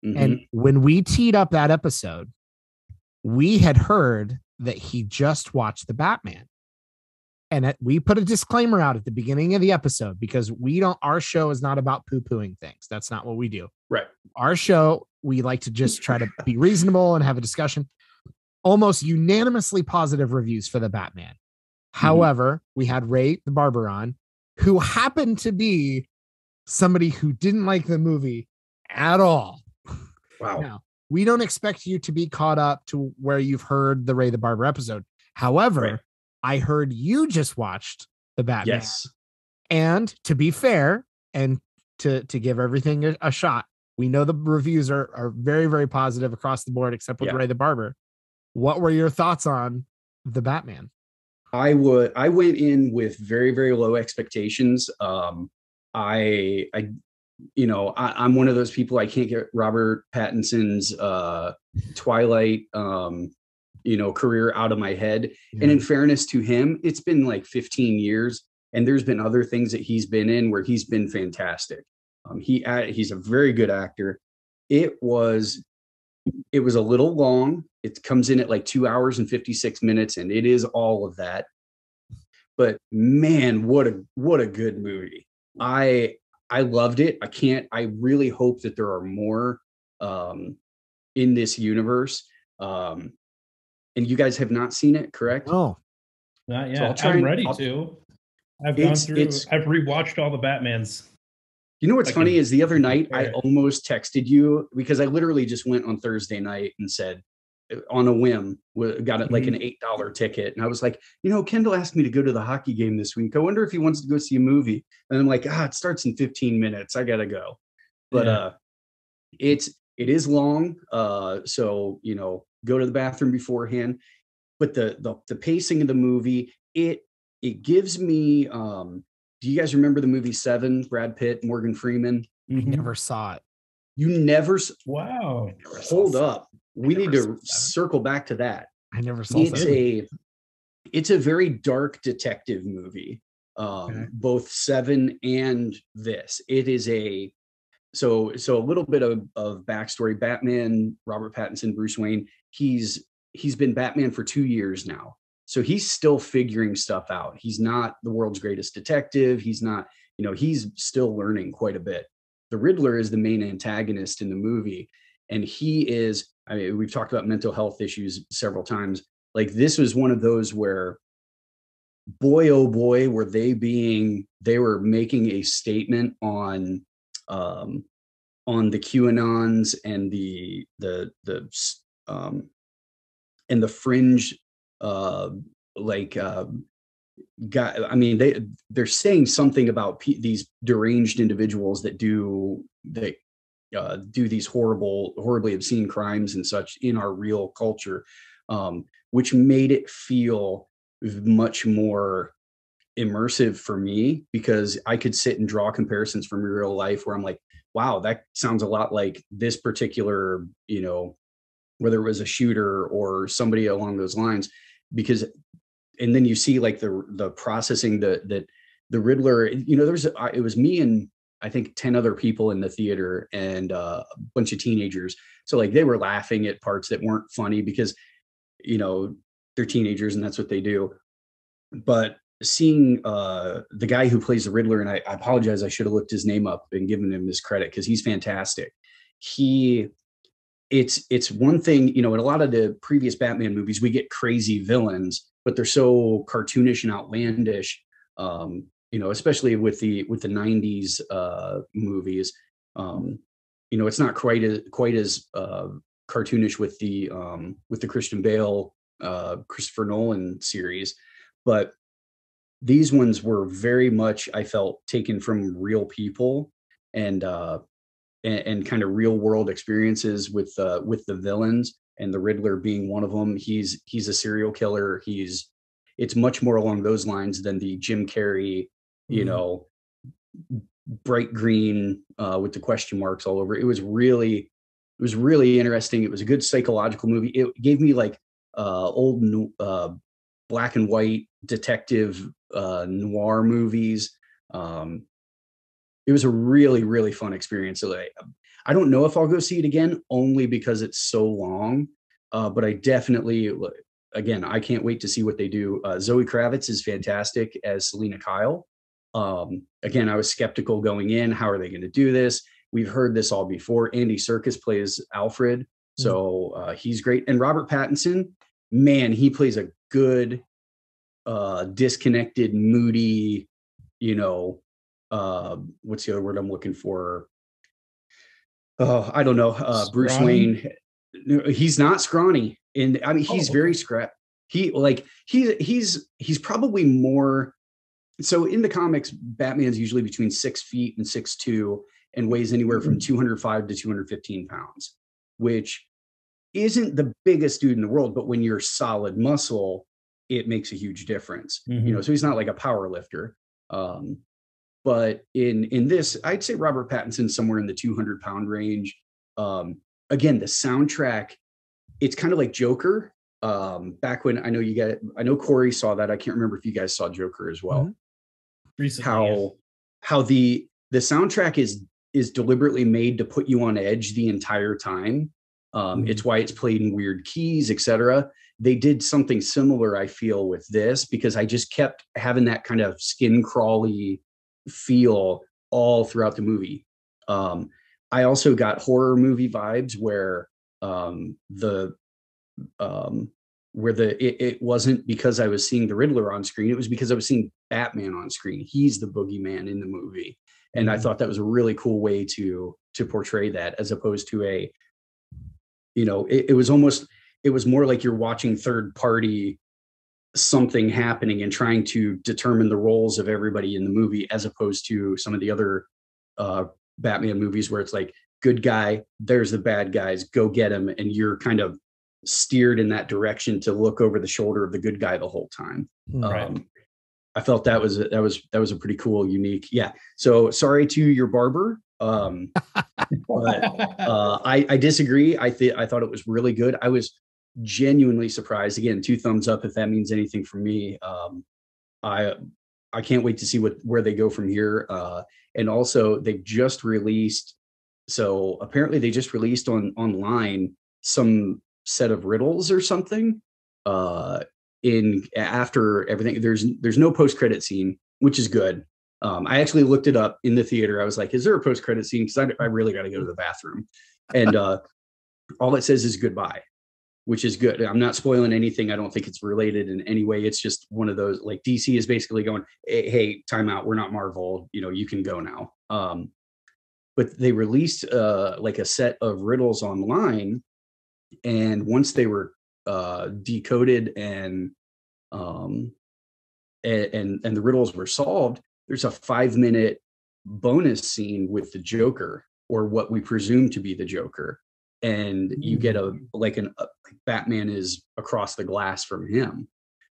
Mm-hmm. And when we teed up that episode, we had heard that he just watched the Batman. And we put a disclaimer out at the beginning of the episode because our show is not about poo-pooing things. That's not what we do. Right. Our show, we like to just try to be reasonable and have a discussion. Almost unanimously positive reviews for the Batman. However, we had Ray the Barber on, who happened to be somebody who didn't like the movie at all. Wow. Now, we don't expect you to be caught up to where you've heard the Ray the Barber episode. However, I heard you just watched the Batman. Yes. And to be fair and to give everything a shot, we know the reviews are very, very positive across the board, except with Ray the Barber. What were your thoughts on the Batman? I went in with very, very low expectations. I'm one of those people, I can't get Robert Pattinson's Twilight, career out of my head. Yeah. And in fairness to him, it's been like 15 years and there's been other things that he's been in where he's been fantastic. He's a very good actor. It was a little long. It comes in at like 2 hours and 56 minutes, and it is all of that. But man, what a good movie. I loved it. I really hope that there are more in this universe. And you guys have not seen it, correct? Oh, not yet. So I'm ready to. I've rewatched all the Batmans. You know what's funny is the other night I almost texted you because I literally just went on Thursday night and said, on a whim, got it like an $8 ticket. And I was like, Kendall asked me to go to the hockey game this week. I wonder if he wants to go see a movie. And I'm like, it starts in 15 minutes. I got to go. But it is long. So, go to the bathroom beforehand. but the pacing of the movie, it gives me, do you guys remember the movie Seven, Brad Pitt, Morgan Freeman? I never saw it. You never? Wow. Hold up. We need to circle back to that. I never saw It's a very dark detective movie. Both Seven and this. It is so a little bit of backstory. Batman, Robert Pattinson, Bruce Wayne, he's been Batman for 2 years now. So he's still figuring stuff out. He's not the world's greatest detective. He's not, he's still learning quite a bit. The Riddler is the main antagonist in the movie. And he is, we've talked about mental health issues several times. Like, this was one of those where, boy, oh boy, they were making a statement on the QAnons and the fringe, they're saying something about these deranged individuals that do these horribly obscene crimes and such in our real culture, which made it feel much more immersive for me, because I could sit and draw comparisons from real life where I'm like, wow, that sounds a lot like this particular, whether it was a shooter or somebody along those lines, and then you see like the processing that the Riddler, it was me and I think 10 other people in the theater and a bunch of teenagers. So like they were laughing at parts that weren't funny because, they're teenagers and that's what they do. But seeing the guy who plays the Riddler, and I apologize, I should have looked his name up and given him his credit because he's fantastic. It's one thing, in a lot of the previous Batman movies, we get crazy villains, but they're so cartoonish and outlandish, especially with the 90s movies. It's not quite as cartoonish with the Christian Bale, Christopher Nolan series, but these ones were very much, I felt, taken from real people and kind of real world experiences with the villains, and the Riddler being one of them. He's a serial killer. It's much more along those lines than the Jim Carrey, bright green with the question marks all over. It was really interesting. It was a good psychological movie. It gave me like old black and white detective noir movies. It was a really, really fun experience. So I don't know if I'll go see it again, only because it's so long. But I definitely, again, I can't wait to see what they do. Zoe Kravitz is fantastic as Selena Kyle. Again, I was skeptical going in. How are they going to do this? We've heard this all before. Andy Serkis plays Alfred. So he's great. And Robert Pattinson, man, he plays a good, disconnected, moody, what's the other word I'm looking for? I don't know. Bruce Wayne. He's not scrawny. And I mean, he's very scrap. He's probably more. So in the comics, Batman's usually between 6 feet and 6'2" and weighs anywhere from 205 to 215 pounds, which isn't the biggest dude in the world. But when you're solid muscle, it makes a huge difference. So he's not like a power lifter. But in this, I'd say Robert Pattinson's somewhere in the 200-pound range. Again, the soundtrack, it's kind of like Joker. Back when I know Kory saw that. I can't remember if you guys saw Joker as well. Recently, how the soundtrack is deliberately made to put you on edge the entire time. It's why it's played in weird keys, etc. They did something similar, I feel, with this, because I just kept having that kind of skin crawly feel all throughout the movie. I also got horror movie vibes where it wasn't because I was seeing the Riddler on screen. It was because I was seeing Batman on screen. He's the boogeyman in the movie. And I thought that was a really cool way to portray that, as opposed to it was more like you're watching third party something happening and trying to determine the roles of everybody in the movie, as opposed to some of the other Batman movies where it's like, good guy, there's the bad guys, go get him, and you're kind of steered in that direction to look over the shoulder of the good guy the whole time. Right. I felt that was a pretty cool, unique. Yeah. So sorry to your barber. But I disagree. I thought it was really good. I was genuinely surprised. Again, 2 thumbs up if that means anything for me. I can't wait to see where they go from here. And also they've just released. So apparently they just released online some set of riddles or something. After everything, there's no post-credit scene, which is good. I actually looked it up in the theater. I was like, is there a post-credit scene? Because I really got to go to the bathroom. And all it says is goodbye, which is good. I'm not spoiling anything. I don't think it's related in any way. It's just one of those, like, DC is basically going, hey, time out. We're not Marvel. You can go now. But they released like a set of riddles online. And once they were decoded and the riddles were solved, there's a 5-minute bonus scene with the Joker, or what we presume to be the Joker, and you get Batman is across the glass from him,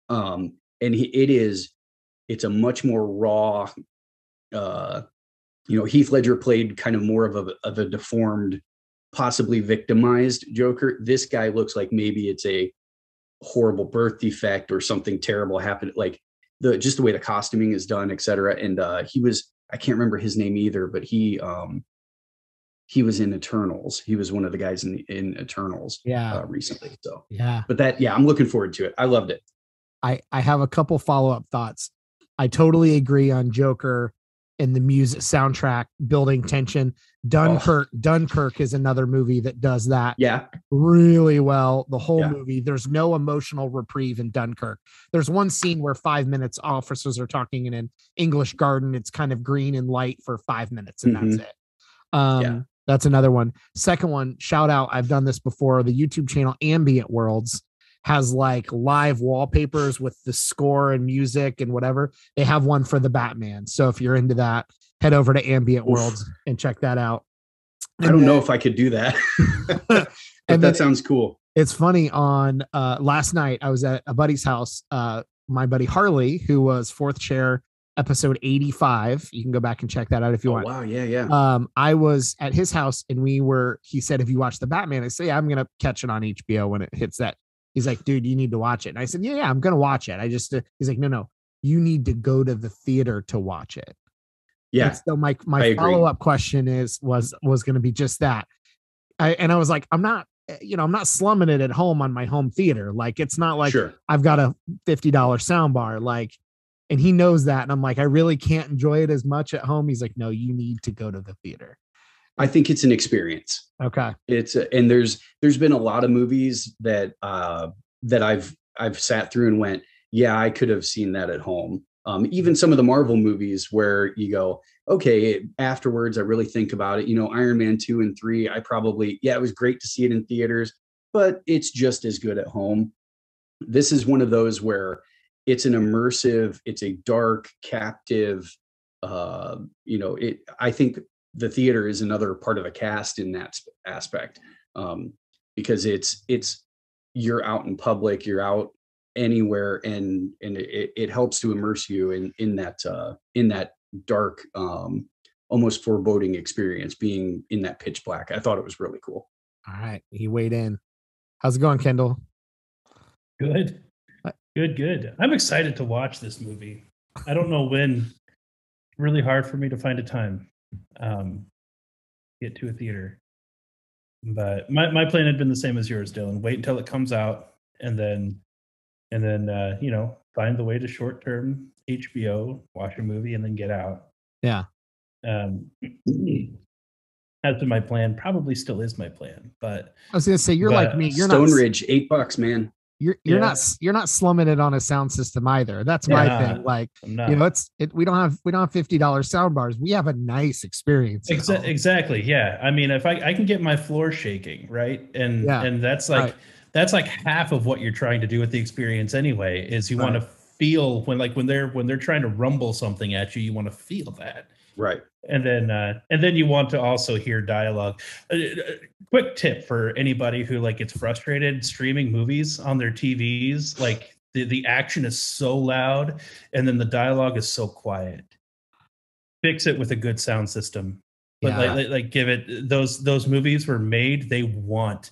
and it's a much more raw. Heath Ledger played kind of more of a deformed, possibly victimized Joker. This guy looks like maybe it's a horrible birth defect or something terrible happened, like just the way the costuming is done, etc. And I can't remember his name either, but he was in Eternals. He was one of the guys in Eternals recently. So but I'm looking forward to it. I loved it. I have a couple follow-up thoughts. I totally agree on Joker and the music soundtrack building tension. Dunkirk is another movie that does that really well. The whole movie, there's no emotional reprieve in Dunkirk. There's one scene where 5 minutes officers are talking in an English garden. It's kind of green and light for 5 minutes, and that's it. That's another one. Second one, shout out, I've done this before. The YouTube channel Ambient Worlds has like live wallpapers with the score and music and whatever. They have one for the Batman. So if you're into that, head over to Ambient Worlds and check that out. I don't know if I could do that, but that sounds cool. It's funny. On last night, I was at a buddy's house. My buddy Harley, who was fourth chair, episode 85. You can go back and check that out if you want. Wow. Yeah. I was at his house and he said, have you watched the Batman? I say, I'm going to catch it on HBO when it hits that. He's like, dude, you need to watch it. And I said, yeah, I'm going to watch it. He's like, no, you need to go to the theater to watch it. Yeah. And so my follow-up question was going to be just that. I was like, I'm not slumming it at home on my home theater. Like, it's not like I've got a $50 sound bar. Like, and he knows that. And I'm like, I really can't enjoy it as much at home. He's like, no, you need to go to the theater. I think it's an experience. Okay. And there's been a lot of movies that I've sat through and went, yeah, I could have seen that at home. Even some of the Marvel movies where you go, okay, afterwards, I really think about it. Iron Man 2 and 3, it was great to see it in theaters, but it's just as good at home. This is one of those where it's an immersive, it's a dark, captive, I think the theater is another part of the cast in that aspect, because you're out in public, you're out anywhere, and it helps to immerse you in that dark, almost foreboding experience, being in that pitch black. I thought it was really cool. All right, he weighed in. How's it going, Kendall? Good. I'm excited to watch this movie. I don't know when. Really hard for me to find a time. Get to a theater, but my plan had been the same as yours, Dillon. Wait until it comes out, and then find the way to short-term HBO, watch a movie, and then get out. Yeah. That's been my plan. Probably still is my plan. But I was gonna say, you're like me. You're Stone Ridge, $8, man. You're not slumming it on a sound system either. That's my thing. Like, we don't have $50 sound bars. We have a nice experience. Exactly. Yeah. I mean, if I can get my floor shaking, right. And that's like half of what you're trying to do with the experience anyway, is you want to feel when they're trying to rumble something at you, you want to feel that. Right. And then you want to also hear dialogue. Quick tip for anybody who like gets frustrated streaming movies on their TVs, like the action is so loud and then the dialogue is so quiet. Fix it with a good sound system. But like give it those movies were made, they want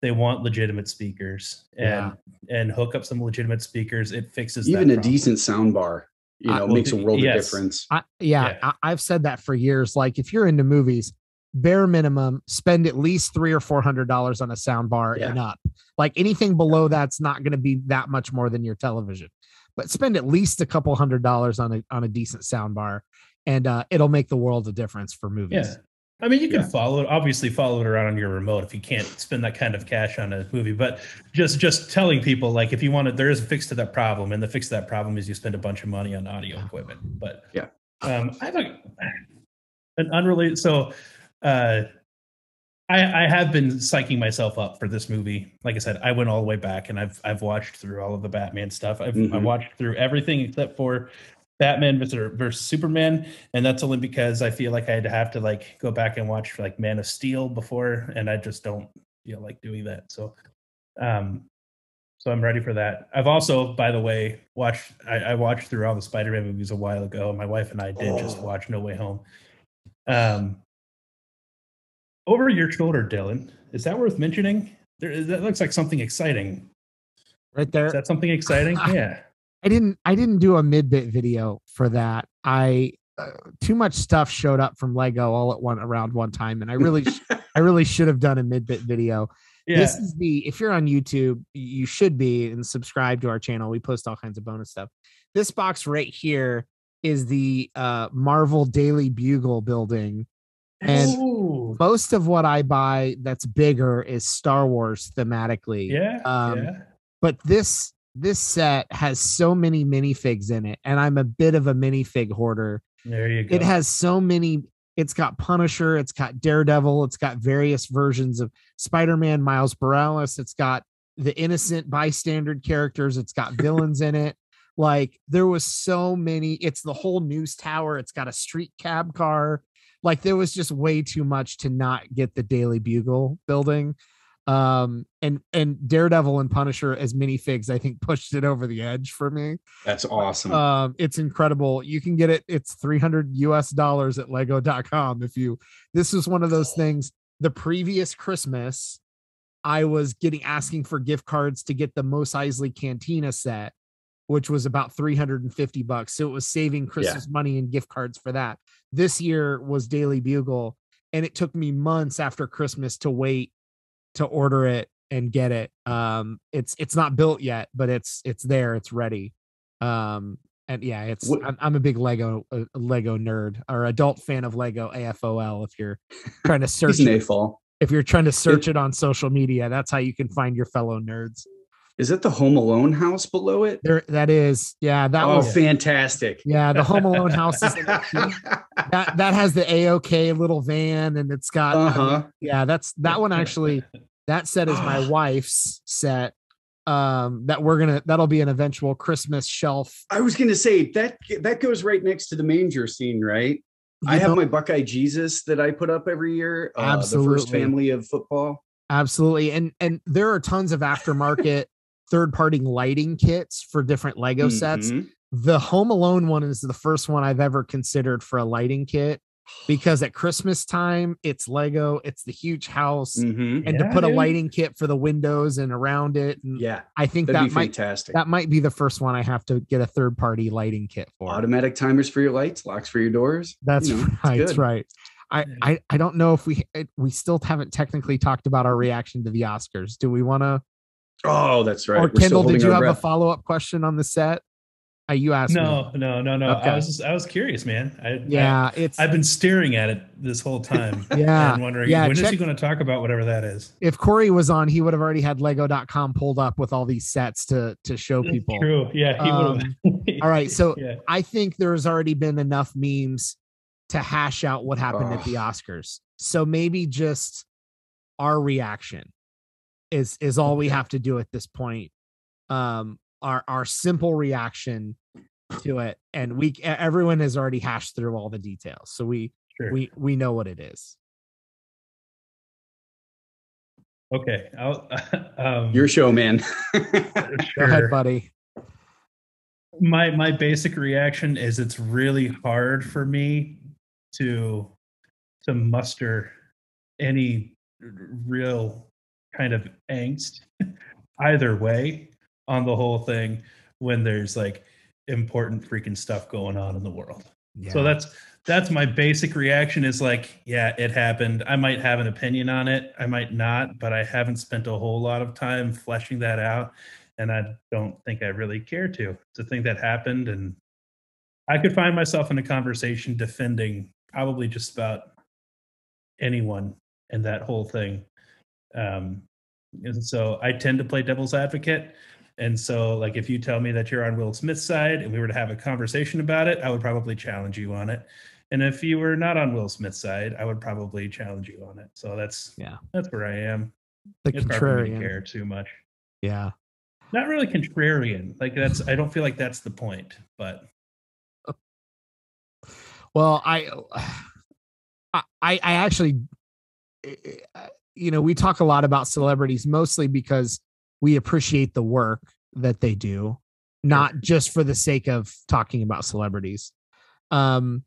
legitimate speakers and hook up some legitimate speakers. It fixes even that a problem. decent sound bar, makes a world of difference. I've said that for years. Like if you're into movies, bare minimum, spend at least $300 or $400 on a sound bar and up. Like anything below that's not going to be that much more than your television, but spend at least a couple $100 on a decent sound bar, and it'll make the world of difference for movies. Yeah. I mean, you can follow it around on your remote if you can't spend that kind of cash on a movie. But just telling people, like, if you want to, there is a fix to that problem, and the fix to that problem is you spend a bunch of money on audio equipment. But I have an unrelated. So I have been psyching myself up for this movie. Like I said, I went all the way back, and I've watched through all of the Batman stuff. I watched through everything except for Batman versus Superman, and that's only because I feel like I'd have to like go back and watch like Man of Steel before, and I just don't feel like doing that. So I'm ready for that. I've also, by the way, I watched through all the Spider-Man movies a while ago. My wife and I did just watch No Way Home. Over your shoulder, Dillon, is that worth mentioning? That looks like something exciting right there. Is that something exciting? Yeah. I didn't do a mid-bit video for that. Too much stuff showed up from Lego all at around one time, and I really should have done a mid-bit video. Yeah. This is if you're on YouTube, you should be and subscribe to our channel. We post all kinds of bonus stuff. This box right here is the Marvel Daily Bugle building, and most of what I buy that's bigger is Star Wars thematically. But this set has so many minifigs in it, and I'm a bit of a minifig hoarder. There you go. It has so many. It's got Punisher, it's got Daredevil, it's got various versions of Spider-Man, Miles Morales, it's got the innocent bystander characters, it's got villains in it. Like there was so many. It's the whole news tower. It's got a street cab car. Like there was just way too much to not get the Daily Bugle building. And Daredevil and Punisher as minifigs, I think pushed it over the edge for me. That's awesome. It's incredible. You can get it. It's $300 at lego.com. This was one of those things. The previous Christmas, I was asking for gift cards to get the Mos Eisley Cantina set, which was about $350. So it was saving Christmas money and gift cards for that. This year was Daily Bugle, and it took me months after Christmas to wait to order it and get it. It's not built yet, but it's there, it's ready. And yeah, I'm a big Lego nerd, or adult fan of Lego, AFOL. If you're trying to search if you're trying to search it on social media, that's how you can find your fellow nerds. Is it the Home Alone house below it? That is. Yeah. That was fantastic. Yeah. The Home Alone house is that has the AOK little van, and it's got, that one actually, that set is my wife's set. That'll be an eventual Christmas shelf. I was going to say that goes right next to the manger scene, right? I have my Buckeye Jesus that I put up every year. Absolutely. The first family of football. Absolutely. And there are tons of aftermarket third-party lighting kits for different Lego sets. The Home Alone one is the first one I've ever considered for a lighting kit, because at Christmas time, it's Lego, it's the huge house, and to put a lighting kit for the windows and around it. And I think that might be the first one I have to get a third-party lighting kit for. Automatic timers for your lights, locks for your doors. That's right. That's right. I don't know if we still haven't technically talked about our reaction to the Oscars. Do we want to? Oh, that's right. Or Kendall, did you have a follow-up question on the set? You asked No. me. Okay. I was curious, man. I've been staring at it this whole time. And wondering when is he going to talk about whatever that is. If Kory was on, he would have already had lego.com pulled up with all these sets to show people. True. Yeah. He would. All right. So I think there's already been enough memes to hash out what happened at the Oscars. So maybe just our reaction is all we have to do at this point. our simple reaction to it, and everyone has already hashed through all the details, so we know what it is. Okay, Your show, man. Go ahead, buddy. My basic reaction is it's really hard for me to muster any real kind of angst either way on the whole thing when there's like important freaking stuff going on in the world. Yeah. So that's my basic reaction is like, yeah, it happened. I might have an opinion on it. I might not, but I haven't spent a whole lot of time fleshing that out. And I don't think I really care to. It's a thing that happened. And I could find myself in a conversation defending probably just about anyone in that whole thing. And so I tend to play devil's advocate. And so, like, if you tell me that you're on Will Smith's side and we were to have a conversation about it, I would probably challenge you on it. And if you were not on Will Smith's side, I would probably challenge you on it. So that's where I am. The it's contrarian. hard for me to care too much. Yeah. Not really contrarian. Like I don't feel like that's the point, but. Well, I actually, we talk a lot about celebrities mostly because we appreciate the work that they do, not just for the sake of talking about celebrities. And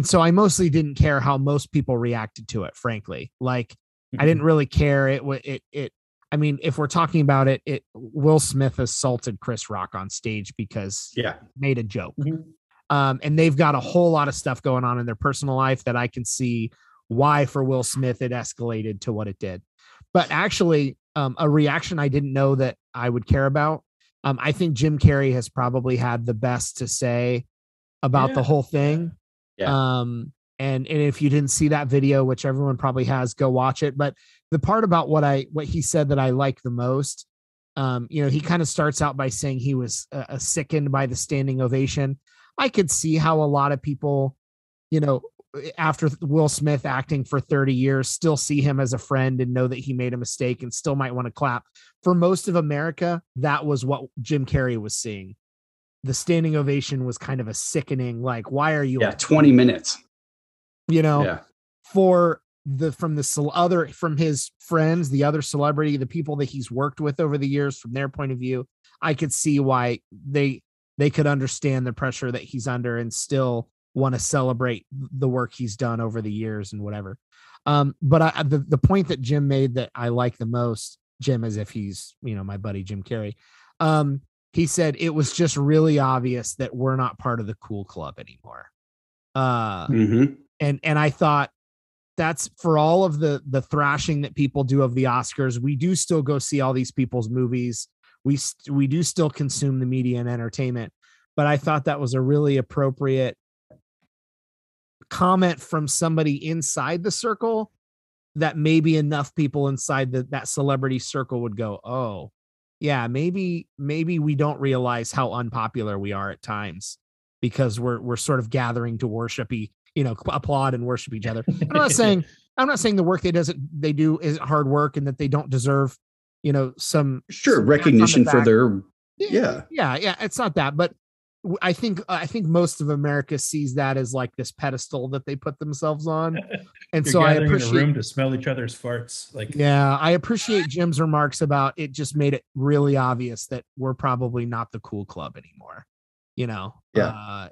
so I mostly didn't care how most people reacted to it, frankly. Like, I didn't really care. I mean, if we're talking about it, Will Smith assaulted Chris Rock on stage because he made a joke. And they've got a whole lot of stuff going on in their personal life that I can see why for Will Smith it escalated to what it did. But actually, a reaction I didn't know that I would care about. I think Jim Carrey has probably had the best to say about the whole thing. Yeah. And if you didn't see that video, which everyone probably has, go watch it. But the part about what he said that I like the most, he kind of starts out by saying he was sickened by the standing ovation. I could see how a lot of people, after Will Smith acting for 30 years, still see him as a friend and know that he made a mistake and still might want to clap. For most of America, that was what Jim Carrey was seeing. The standing ovation was kind of a sickening, like, why are you? Yeah, 20 minutes. From his friends, the other celebrity, the people that he's worked with over the years, from their point of view, I could see why they could understand the pressure that he's under and still want to celebrate the work he's done over the years and whatever. But the point that Jim made that I like the most, Jim, as if he's, my buddy, Jim Carrey. He said it was just really obvious that we're not part of the cool club anymore. And I thought that's for all of the thrashing that people do of the Oscars. We do still go see all these people's movies. We do still consume the media and entertainment, but I thought that was a really appropriate comment from somebody inside the circle that maybe enough people inside that celebrity circle would go, oh yeah, maybe we don't realize how unpopular we are at times because we're sort of gathering to worship, applaud and worship each other. I'm not saying the work they do isn't hard work and that they don't deserve, some recognition for their yeah. It's not that, but I think most of America sees that as like this pedestal that they put themselves on, and so I appreciate in a room to smell each other's farts. I appreciate Jim's remarks about it. Just made it really obvious that we're probably not the cool club anymore.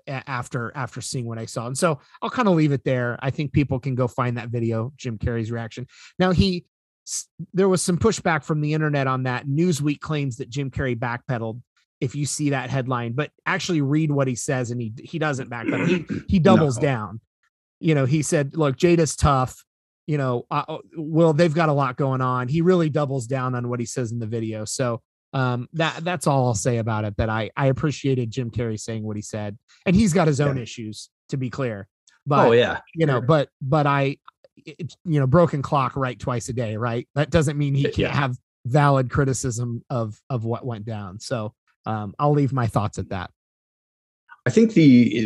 After seeing what I saw, and so I'll kind of leave it there. I think people can go find that video, Jim Carrey's reaction. Now there was some pushback from the internet on that. Newsweek claims that Jim Carrey backpedaled. If you see that headline, but actually read what he says, and he doesn't backpedal. He doubles down. He said, "Look, Jada's tough. Well, they've got a lot going on." He really doubles down on what he says in the video. So that's all I'll say about it. That I appreciated Jim Carrey saying what he said, and he's got his own issues, to be clear. But but I, broken clock right twice a day, right? That doesn't mean he can't have valid criticism of what went down. So. I'll leave my thoughts at that. I think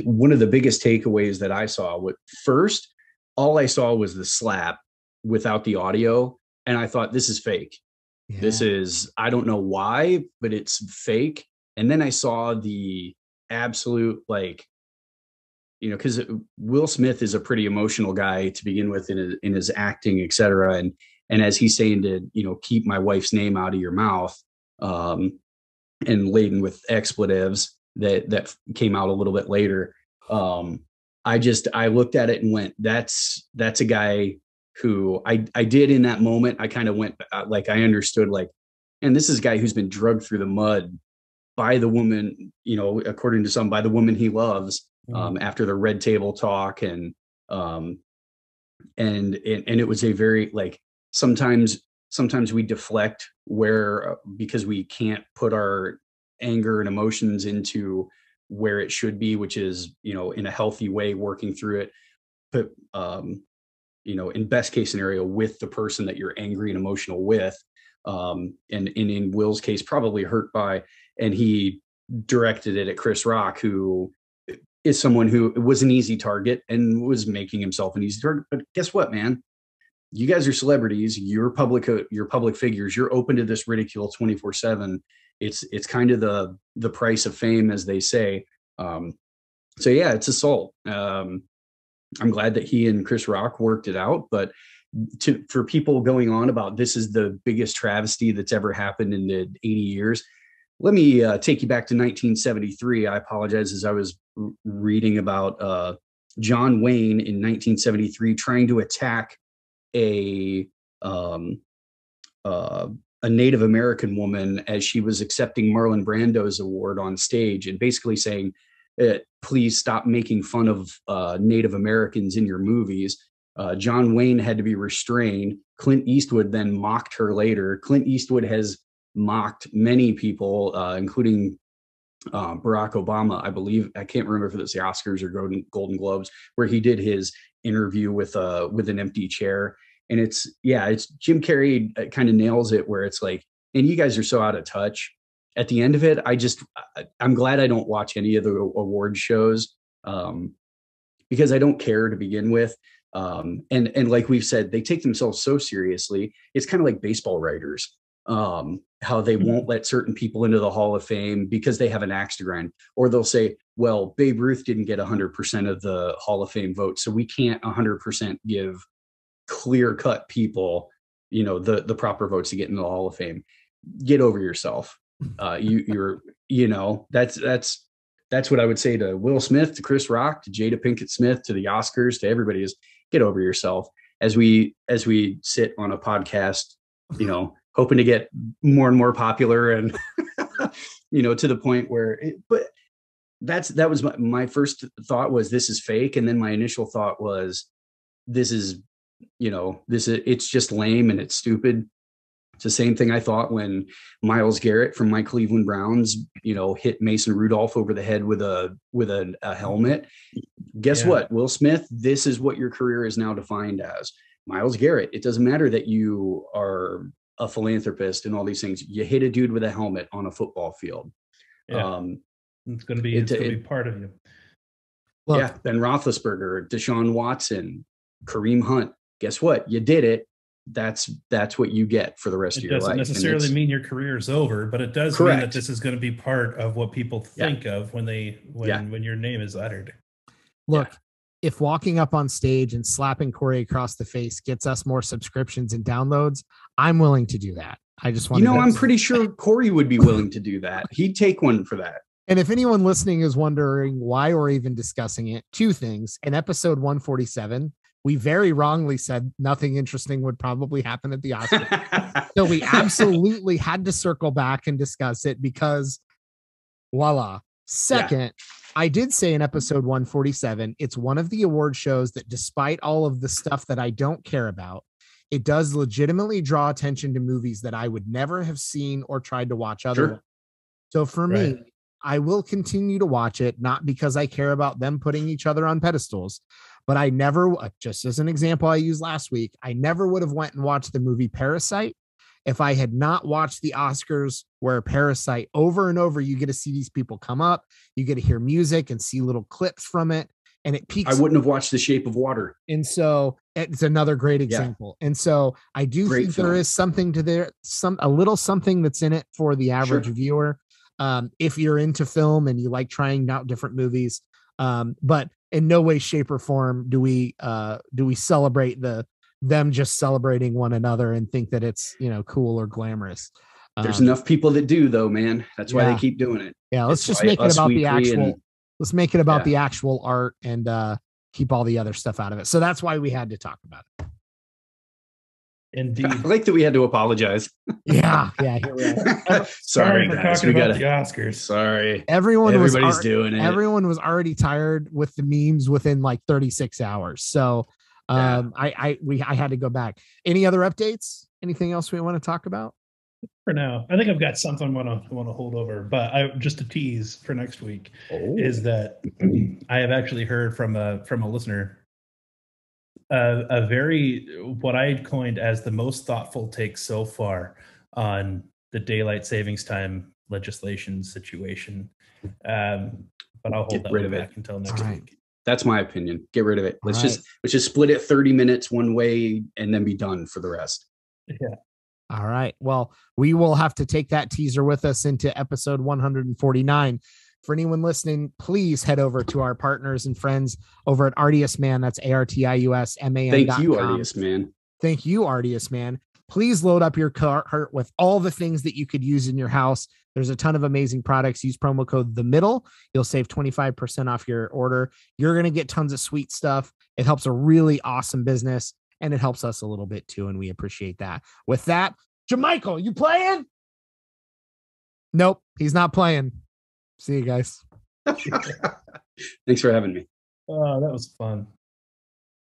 one of the biggest takeaways that I saw first, all I saw was the slap without the audio. And I thought, this is fake. Yeah. This is, I don't know why, but it's fake. And then I saw the absolute, like, because Will Smith is a pretty emotional guy to begin with in his acting, et cetera. And as he's saying to, keep my wife's name out of your mouth, and laden with expletives that came out a little bit later. I looked at it and went, that's a guy who I did in that moment. I kind of went, like, I understood, like, and this is a guy who's been drugged through the mud by the woman, according to some, by the woman he loves, after the red table talk. And it was a very, like, sometimes we deflect because we can't put our anger and emotions into where it should be, which is, in a healthy way, working through it. But, in best case scenario, with the person that you're angry and emotional with, and in Will's case, probably hurt by, and he directed it at Chris Rock, who is someone who was an easy target and was making himself an easy target. But guess what, man? You guys are celebrities. You're public figures. You're open to this ridicule 24/7. It's kind of the price of fame, as they say. So yeah, it's assault. I'm glad that he and Chris Rock worked it out, but for people going on about this is the biggest travesty that's ever happened in the 80 years. Let me take you back to 1973. I apologize, as I was reading about John Wayne in 1973 trying to attack a Native American woman as she was accepting Marlon Brando's award on stage, and basically saying, please stop making fun of Native Americans in your movies. John Wayne had to be restrained. Clint Eastwood then mocked her later. Clint Eastwood has mocked many people, including Barack Obama, I believe. I can't remember if it's the Oscars or Golden Globes, where he did his interview with an empty chair. And it's Jim Carrey kind of nails it, where it's like, and you guys are so out of touch. At the end of it, I'm glad I don't watch any of the award shows, because I don't care to begin with. And like we've said, they take themselves so seriously. It's kind of like baseball writers, how they won't let certain people into the Hall of Fame because they have an axe to grind, or they'll say, well, Babe Ruth didn't get 100% of the Hall of Fame votes, so we can't 100% give clear cut people, the proper votes to get into the Hall of Fame. Get over yourself. That's what I would say to Will Smith, to Chris Rock, to Jada Pinkett Smith, to the Oscars, to everybody, is get over yourself. As we sit on a podcast, hoping to get more and more popular, and to the point where that was my first thought was, this is fake. And then my initial thought was, it's just lame and it's stupid. It's the same thing I thought when Myles Garrett from my Cleveland Browns, hit Mason Rudolph over the head with a helmet. Guess what, Will Smith? This is what your career is now defined as. Myles Garrett. It doesn't matter that you are a philanthropist and all these things. You hit a dude with a helmet on a football field. Yeah. It's going to be part of you. Look, Ben Roethlisberger, Deshaun Watson, Kareem Hunt. Guess what? You did it. That's what you get for the rest of your life. It doesn't necessarily mean your career is over, but it does mean that this is going to be part of what people think of when your name is uttered. Look, if walking up on stage and slapping Kory across the face gets us more subscriptions and downloads, I'm willing to do that. I just want I'm pretty sure Kory would be willing to do that. He'd take one for that. And if anyone listening is wondering why we're even discussing it, two things. In episode 147, we very wrongly said nothing interesting would probably happen at the Oscars. So we absolutely had to circle back and discuss it because voila. Second, I did say in episode 147, it's one of the award shows that, despite all of the stuff that I don't care about, it does legitimately draw attention to movies that I would never have seen or tried to watch otherwise. Sure. So for me, I will continue to watch it, not because I care about them putting each other on pedestals, but I never, just as an example I used last week, I never would have went and watched the movie Parasite if I had not watched the Oscars, where Parasite over and over, you get to see these people come up, you get to hear music and see little clips from it. And it peaks. I wouldn't have watched The Shape of Water. And so it's another great example. Yeah. And so I do think there is something to there, a little something that's in it for the average viewer. if you're into film and you like trying out different movies. But in no way, shape, or form do we celebrate them just celebrating one another and think that it's, cool or glamorous. There's enough people that do, though, man. That's why they keep doing it. Yeah, let's just make it about the actual. Let's make it about the actual art and keep all the other stuff out of it. So that's why we had to talk about it. Indeed. I like that we had to apologize. Yeah. Here we are. Sorry, guys. We got the Oscars. Sorry. Everybody's doing it. Everyone was already tired with the memes within like 36 hours. So I had to go back. Any other updates? Anything else we want to talk about? For now, I think I've got something I want to hold over, but just a tease for next week is that I have actually heard from a listener a very, what I coined as the most thoughtful take so far on the daylight savings time legislation situation. But I'll hold that one back until next week. That's my opinion. Get rid of it. Let's just split it 30 minutes one way and then be done for the rest. Yeah. All right. Well, we will have to take that teaser with us into episode 149. For anyone listening, please head over to our partners and friends over at Artius Man. That's ARTIUSMAN. Thank you, Artius Man. Thank you, Artius Man. Please load up your cart with all the things that you could use in your house. There's a ton of amazing products. Use promo code The Middle. You'll save 25% off your order. You're going to get tons of sweet stuff. It helps a really awesome business, and it helps us a little bit too, and we appreciate that. With that, Jamichael, you playing? Nope, he's not playing. See you guys. Thanks for having me. Oh, that was fun.